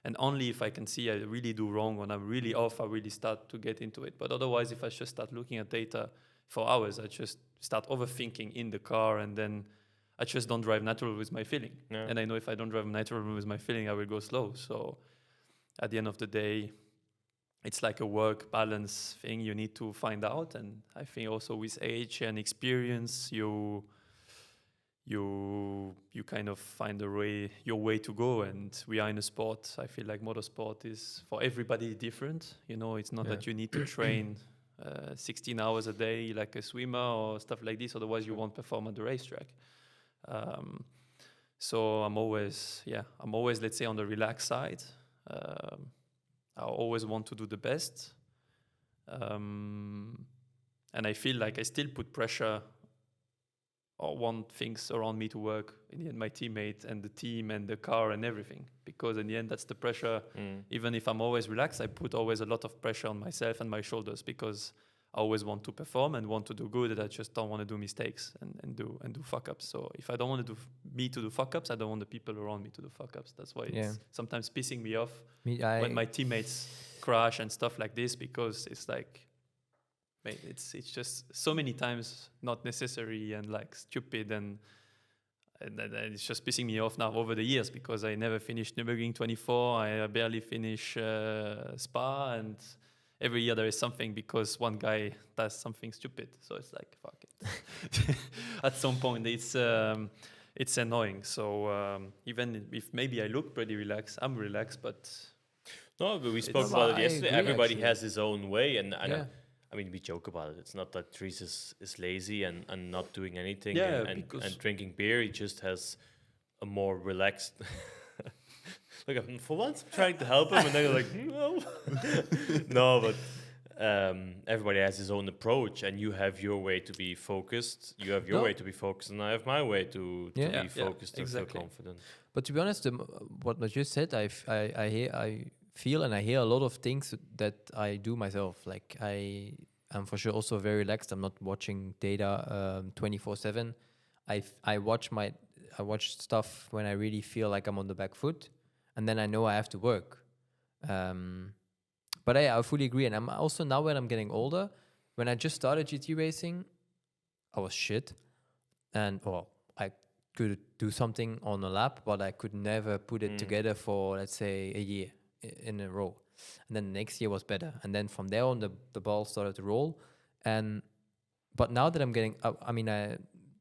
And only if I can see I really do wrong, when I'm really off, I really start to get into it. But otherwise, if I just start looking at data for hours, I just start overthinking in the car, and then I just don't drive natural with my feeling. Yeah. And I know if I don't drive natural with my feeling, I will go slow. So at the end of the day, it's like a work balance thing you need to find out. And I think also with age and experience, you kind of find your way to go. And we are in a sport. I feel like motorsport is for everybody different. You know, it's not that you need to train 16 hours a day like a swimmer or stuff like this. Otherwise, you won't perform at the racetrack. So I'm always, let's say, on the relaxed side. I always want to do the best. And I feel like I still put pressure or want things around me to work. In the end, my teammate and the team and the car and everything. Because in the end, that's the pressure. Even if I'm always relaxed, I put always a lot of pressure on myself and my shoulders, because I always want to perform and want to do good, and I just don't want to do mistakes and do fuck-ups. So if I don't want to do fuck-ups, I don't want the people around me to do fuck-ups. That's why it's sometimes pissing me off when my teammates crash and stuff like this, because it's like, it's just so many times not necessary and like stupid, and it's just pissing me off now over the years, because I never finished Nürburgring 24, I barely finish Spa, and every year there is something because one guy does something stupid. So it's like, fuck it. At some point it's annoying. So even if maybe I look pretty relaxed, I'm relaxed, but no, but we spoke about it yesterday. Everybody actually has his own way, and I mean, we joke about it. It's not that Dries is lazy and not doing anything and drinking beer. He just has a more relaxed. Look, for once I'm trying to help him, and then you're like, no. No, but everybody has his own approach, and you have your way to be focused. You have your way to be focused, and I have my way to be focused and feel confident. But to be honest, what Mathieu said, I feel and I hear a lot of things that I do myself. Like I'm for sure also very relaxed. I'm not watching data 24/7. I watch stuff when I really feel like I'm on the back foot, and then I know I have to work. But I fully agree, and I'm also, now when I'm getting older, when I just started GT racing, I was shit, and I could do something on a lap, but I could never put it together for, let's say, a year in a row. And then the next year was better, and then from there on the ball started to roll. But now that I'm getting,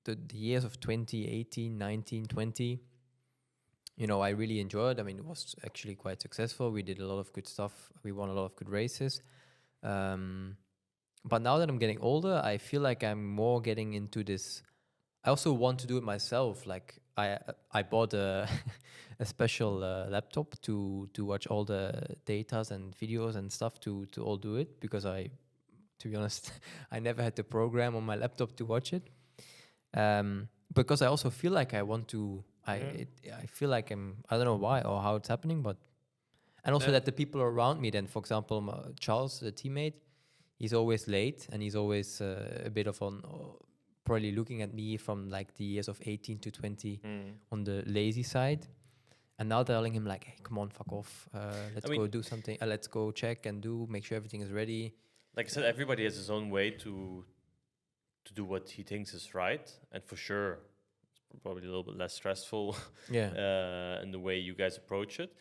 the years of 2018, 19, 20, I really enjoyed. I mean, it was actually quite successful. We did a lot of good stuff. We won a lot of good races. But now that I'm getting older, I feel like I'm more getting into this. I also want to do it myself. Like I bought a special laptop to watch all the datas and videos and stuff to all do it, because to be honest, I never had the program on my laptop to watch it. Because I also feel like I want to. I feel like I don't know why or how it's happening, but and also that the people around me. Then, for example, Charles, the teammate, he's always late, and he's always a bit of probably looking at me from like the years of 18 to 20 on the lazy side. And now telling him like, hey, come on, fuck off. Let's I mean- go do something. Let's go check and make sure everything is ready. Like I said, everybody has his own way to do what he thinks is right, and for sure, it's probably a little bit less stressful Yeah. in the way you guys approach it.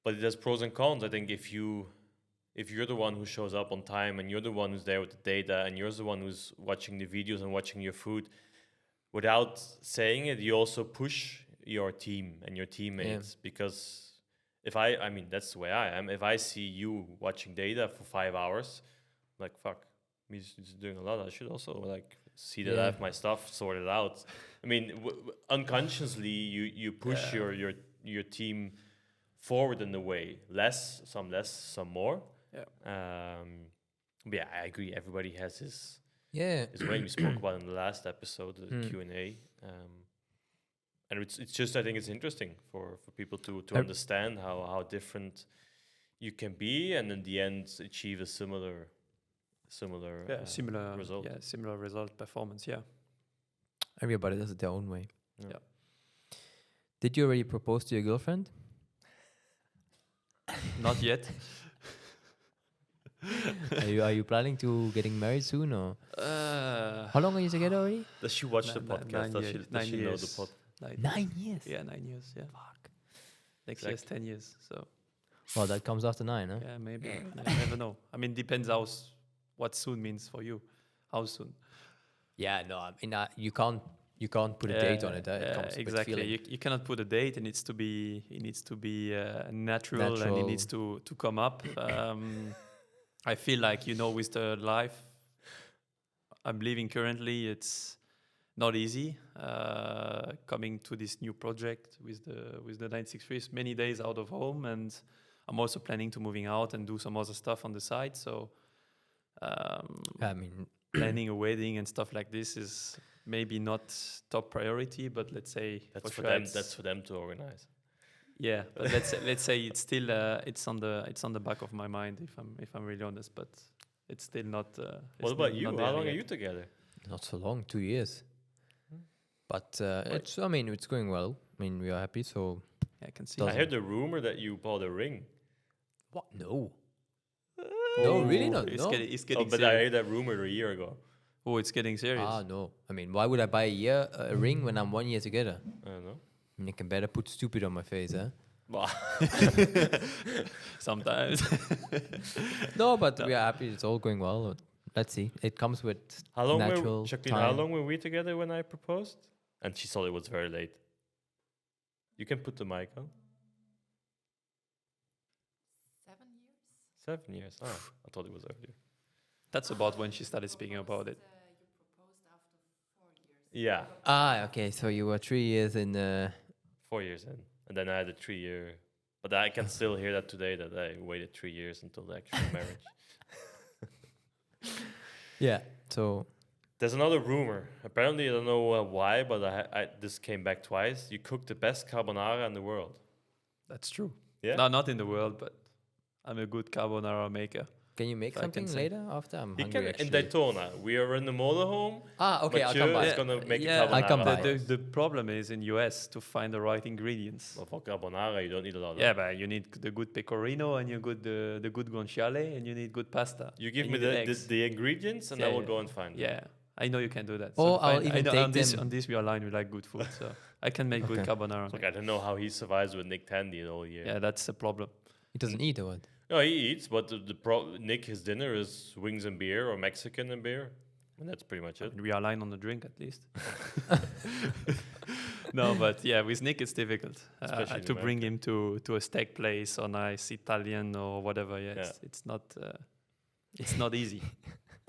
But it has pros and cons. I think if you're the one who shows up on time and you're the one who's there with the data and you're the one who's watching the videos and watching your food, without saying it, you also push your team and your teammates because I mean, that's the way I am. If I see you watching data for 5 hours, like, fuck, he's doing a lot. I should also like see that I have my stuff sorted out. I mean, unconsciously, you push your team forward in a way. Less, some more. Yeah. But yeah, I agree. Everybody has his Yeah. way. We spoke about in the last episode, the Q&A. And it's just, I think it's interesting for people to understand how different you can be, and in the end achieve a similar similar result. Yeah, similar result performance. Yeah. Everybody does it their own way. Yeah. Did you already propose to your girlfriend? Not yet. Are you planning to getting married soon, or how long are you together already? Does she watch the podcast? Does she know the podcast? 9 years. Yeah, 9 years. Yeah. Fuck. Next year's 10 years. So Well, that comes after 9, huh? yeah, maybe. I never know. I mean, depends what soon means for you. How soon? Yeah, no, I mean, you can't put a date on it. It comes with exactly. feeling. You cannot put a date. It needs to be natural, and it needs to come up. I feel like, with the life I'm living currently, it's not easy coming to this new project with the 963s, many days out of home, and I'm also planning to moving out and do some other stuff on the side. So I mean, planning a wedding and stuff like this is maybe not top priority, but let's say That's for them. That's for them to organize. Yeah, but let's say it's still it's on the back of my mind if I'm really honest, but it's still not. What about you? How long are you together? not so long, 2 years. But it's going well. I mean, we are happy. So Yeah, I can see. I Doesn't- heard the rumor that you bought a ring. what? No. No, really not. It's No. getting But I serious. heard that rumor a year ago. Oh, it's getting serious. No. I mean, why would I buy a ring when I'm 1 year together? I don't know. I mean, you can better put stupid on my face, huh? Sometimes. No, but we are happy. It's all going well. Let's see. It comes with How long natural were Jacqueline, how time. long were we together when I proposed? And she thought it was very late. You can put the mic on. 7 years. 7 years. Oh, I thought it was earlier. That's about when she started speaking about it. You proposed after 4 years. Yeah, Okay. So you were 3 years in. 4 years in. And then I had a 3-year. But I can still hear that today, that I waited 3 years until the actual marriage. Yeah. So There's another rumor. Apparently, I don't know why, but this came back twice. You cook the best carbonara in the world. That's true. Yeah? No, not in the world, but I'm a good carbonara maker. can you make I can something say. later after? I'm He hungry can, actually. in Daytona. We are in the motorhome. Okay. I'll Mathieu come by. is gonna make yeah, carbonara. I come by. The problem is in US to find the right ingredients. Well, for carbonara, you don't need a lot. Yeah, but you need the good pecorino and you good the good guanciale and you need good pasta. You give and me you need eggs. the ingredients, and I Yeah, will yeah. go and find them. Yeah, I know you can do that. Or fine. I'll I even know take on this them- on this we align. We like good food, so I can make good Okay. carbonara. Like, I don't know how he survives with Nick Tandy the whole year. Yeah, that's the problem. He doesn't eat or what? No, he eats, but Nick, his dinner is wings and beer or Mexican and beer. And that's pretty much it. We align on the drink at least. No, but yeah, with Nick it's difficult Especially in to bring him to a steak place or nice Italian or whatever. Yeah, it's not easy.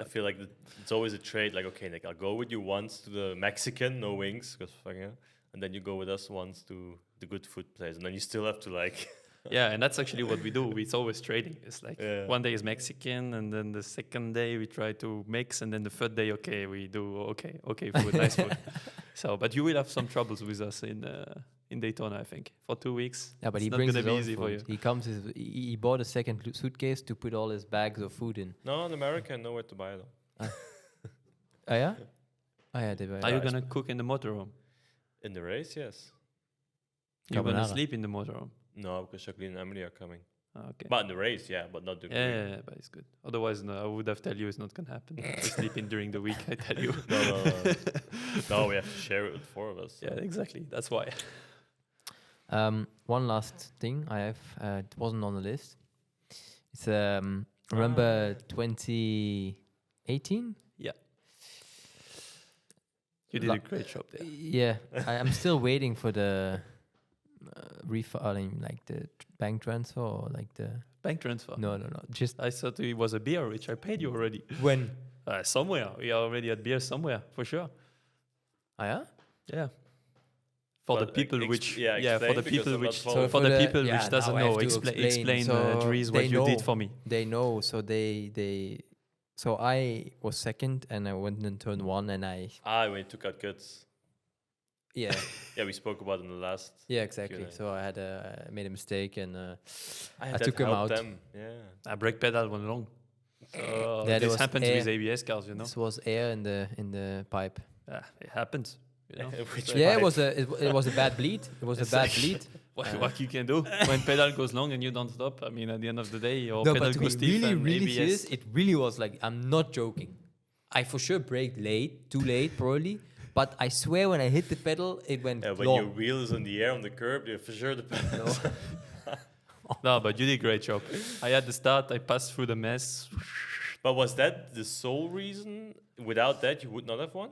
I feel like it's always a trade. Like, okay, Nick, I'll go with you once to the Mexican, no wings, because fucking hell. And then you go with us once to the good food place. And then you still have to, like... Yeah, and that's actually what we do. It's always trading. It's like Yeah. one day is Mexican, and then the second day we try to mix, and then the third day, okay, we do okay food, nice food. So, but you will have some troubles with us in Daytona, I think, for 2 weeks. Yeah, but It's he not brings gonna his be own easy for you. food. He comes. He bought a second suitcase to put all his bags of food in. No, in America, I know where to buy them. Oh yeah. Oh yeah. They were. Are you gonna cook in the motorhome? In the race, yes. You're gonna Carbonara. sleep in the motorhome. No, because Jacqueline and Emily are coming. Okay. But in the race, yeah, but not the Yeah, but it's good. Otherwise, no, I would have tell you it's not gonna happen. We're sleeping during the week. I tell you. No. No, we have to share it with 4 of us. So. Yeah, exactly. That's why. One last thing I have. It wasn't on the list. It's remember 2018. Yeah. You did a great job there. Yeah, I'm still waiting for the refund, like the bank transfer or like the Bank transfer. no. Just I thought it was a beer, which I paid you already. when? Somewhere. We are already at beer somewhere, for sure. Ah, yeah. Yeah. For the But people for the because people I'm which not following. for the people yeah, which doesn't now I have know, to explain So Dries, they what you did know. for me. They know, so they so I was second and I went in turn 1 and I When you took out guts. yeah Yeah, we spoke about it in the last. yeah exactly. Q&A. So I made a mistake and I took him out. Them. Yeah. I brake pedal went wrong. So Yeah, there this was happens air. with ABS cars, you know. This was air in the pipe. It happens. You know. Which Yeah, pipe? it was a bad bleed. It was a bad bleed. What you can do when pedal goes long and you don't stop. I mean, at the end of the day, your No, pedal but to be goes stiff really, and really ABS. serious, it really was like, I'm not joking. I for sure braked late, too late probably, but I swear when I hit the pedal, it went When your long. wheel is in the air on the curb, you're for sure the pedals. No, but you did a great job. I had the start. I passed through the mess. But was that the sole reason? Without that, you would not have won?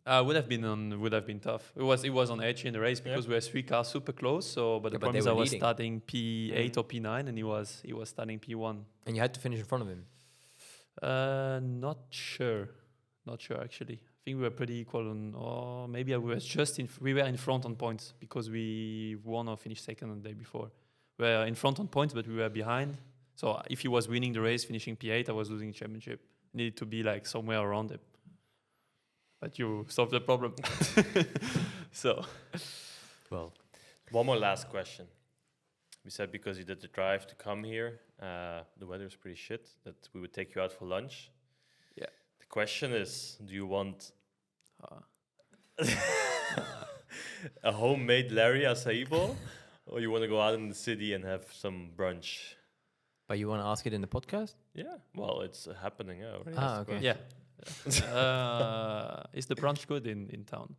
Would have been tough. It was on edge in the race because we were 3 cars super close. So, but Yeah, the but problem they is I were was leading. starting P8 or P9, and he was starting P1. And you had to finish in front of him. Not sure actually. I think we were pretty equal on, or maybe we were in front on points because we won or finished second on the day before. We were in front on points, but we were behind. So if he was winning the race, finishing P8, I was losing the championship. Needed to be like somewhere around him. But you solved the problem. So, Well, One more last question. We said because you did the drive to come here, the weather is pretty shit, that we would take you out for lunch. Yeah. The question is, do you want a homemade Larry acai bowl, or you want to go out in the city and have some brunch? but you want to ask it in the podcast? Yeah, well, it's happening. Yeah, already. Ah, okay. yeah. Is the brunch good in town?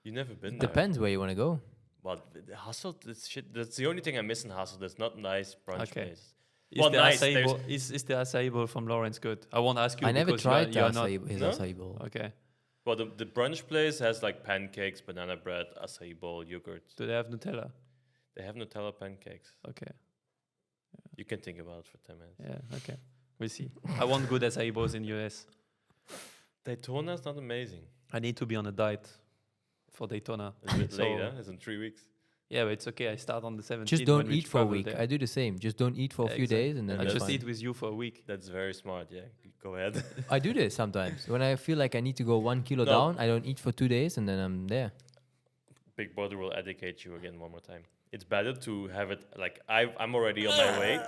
You've never been there. Depends where you want to go. Well, the Hasselt, that's the only thing I miss in Hasselt. There's not nice brunch Okay. places. Is Well, the nice, acai there's- bowl, is the acai bowl from Lawrence good? I won't ask you. I never because tried you are not. his No? acai bowl. Okay. Well, the brunch place has like pancakes, banana bread, acai bowl, yogurt. Do they have Nutella? They have Nutella pancakes. Okay. You can think about it for 10 minutes. Yeah. Okay. We'll see. I want good acai bowls in US. Daytona is not amazing. I need to be on a diet for Daytona. It's a bit So- late, huh? It's in 3 weeks. Yeah, but it's okay. I start on the 17th. Just don't when we eat for a travel week. there. I do the same. Just don't eat for a Yeah, few exactly. days and then I that's just fine. eat with you for a week. That's very smart, yeah. Go ahead. I do this sometimes. When I feel like I need to go 1 kilo No. down, I don't eat for 2 days and then I'm there. Big Brother will educate you again one more time. It's better to have it like I'm already on my weight.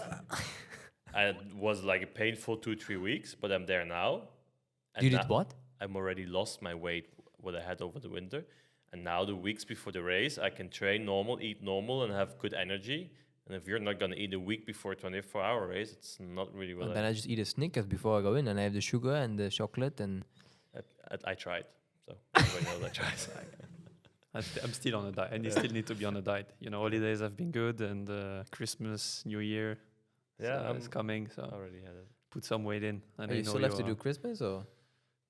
And it was like a painful 2-3 weeks, but I'm there now. And You now did what? I'm already lost my weight what I had over the winter. And now the weeks before the race, I can train normal, eat normal, and have good energy. And if you're not gonna eat a week before a 24-hour race, it's not really well. And then I just eat a Snickers before I go in and I have the sugar and the chocolate and I tried, so everybody knows I tried. I'm still on a diet, and you still need to be on a diet. You know, holidays have been good, and Christmas, New Year, Yeah, it's coming. So I already had it. put some weight in. And you still have to do Christmas or?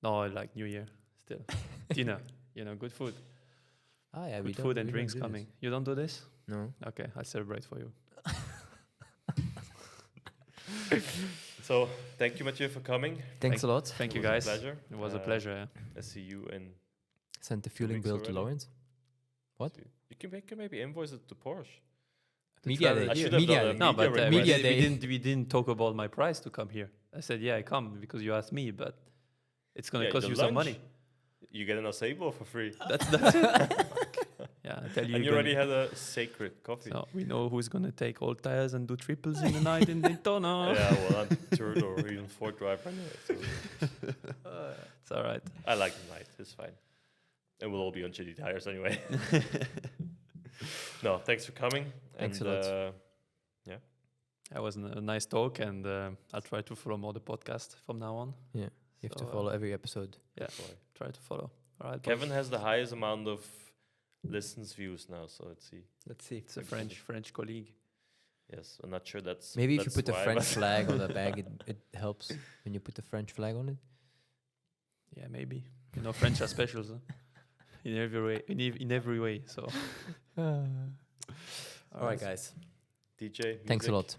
No, I like New Year still. Dinner, good food. Ah, yeah, Good food and drinks coming. You don't do this? No. Okay, I'll celebrate for you. So thank you, Mathieu, for coming. Thanks a lot. Thank you, It was guys. a pleasure. It was a pleasure. Yeah. I see you in. Sent the fueling weeks bill to already. Lawrence. What? You can maybe invoice it to Porsche. Media travel day. I should have Media done day. that. No, but request. Media we day. didn't talk about my price to come here. I said, yeah, I come because you asked me, but it's gonna Yeah, cost the you some lunch. money. You get an acai bowl for free. That's it. Yeah, I tell you. And you gonna- already had a sacred coffee. So we know who's gonna take all tires and do triples in the night in Daytona. Yeah, well, I'm third or even fourth driver anyway. So It's all right. I like the night. It's fine. And we'll all be on shitty tires anyway. No, thanks for coming. Thanks and, a lot. That was a nice talk, and I'll try to follow more the podcast from now on. Yeah, you have to So, follow every episode. Yeah, try to follow. All right, Kevin has the highest amount of listens views now, so let's see. Let's see. it's a French colleague. Yes, I'm not sure that's Maybe if you that's put the why, French but- flag on the bag, it helps when you put the French flag on it. Yeah, maybe. You know, French are specials in every way. In every way. So. All right, guys. DJ, Thanks a music? lot.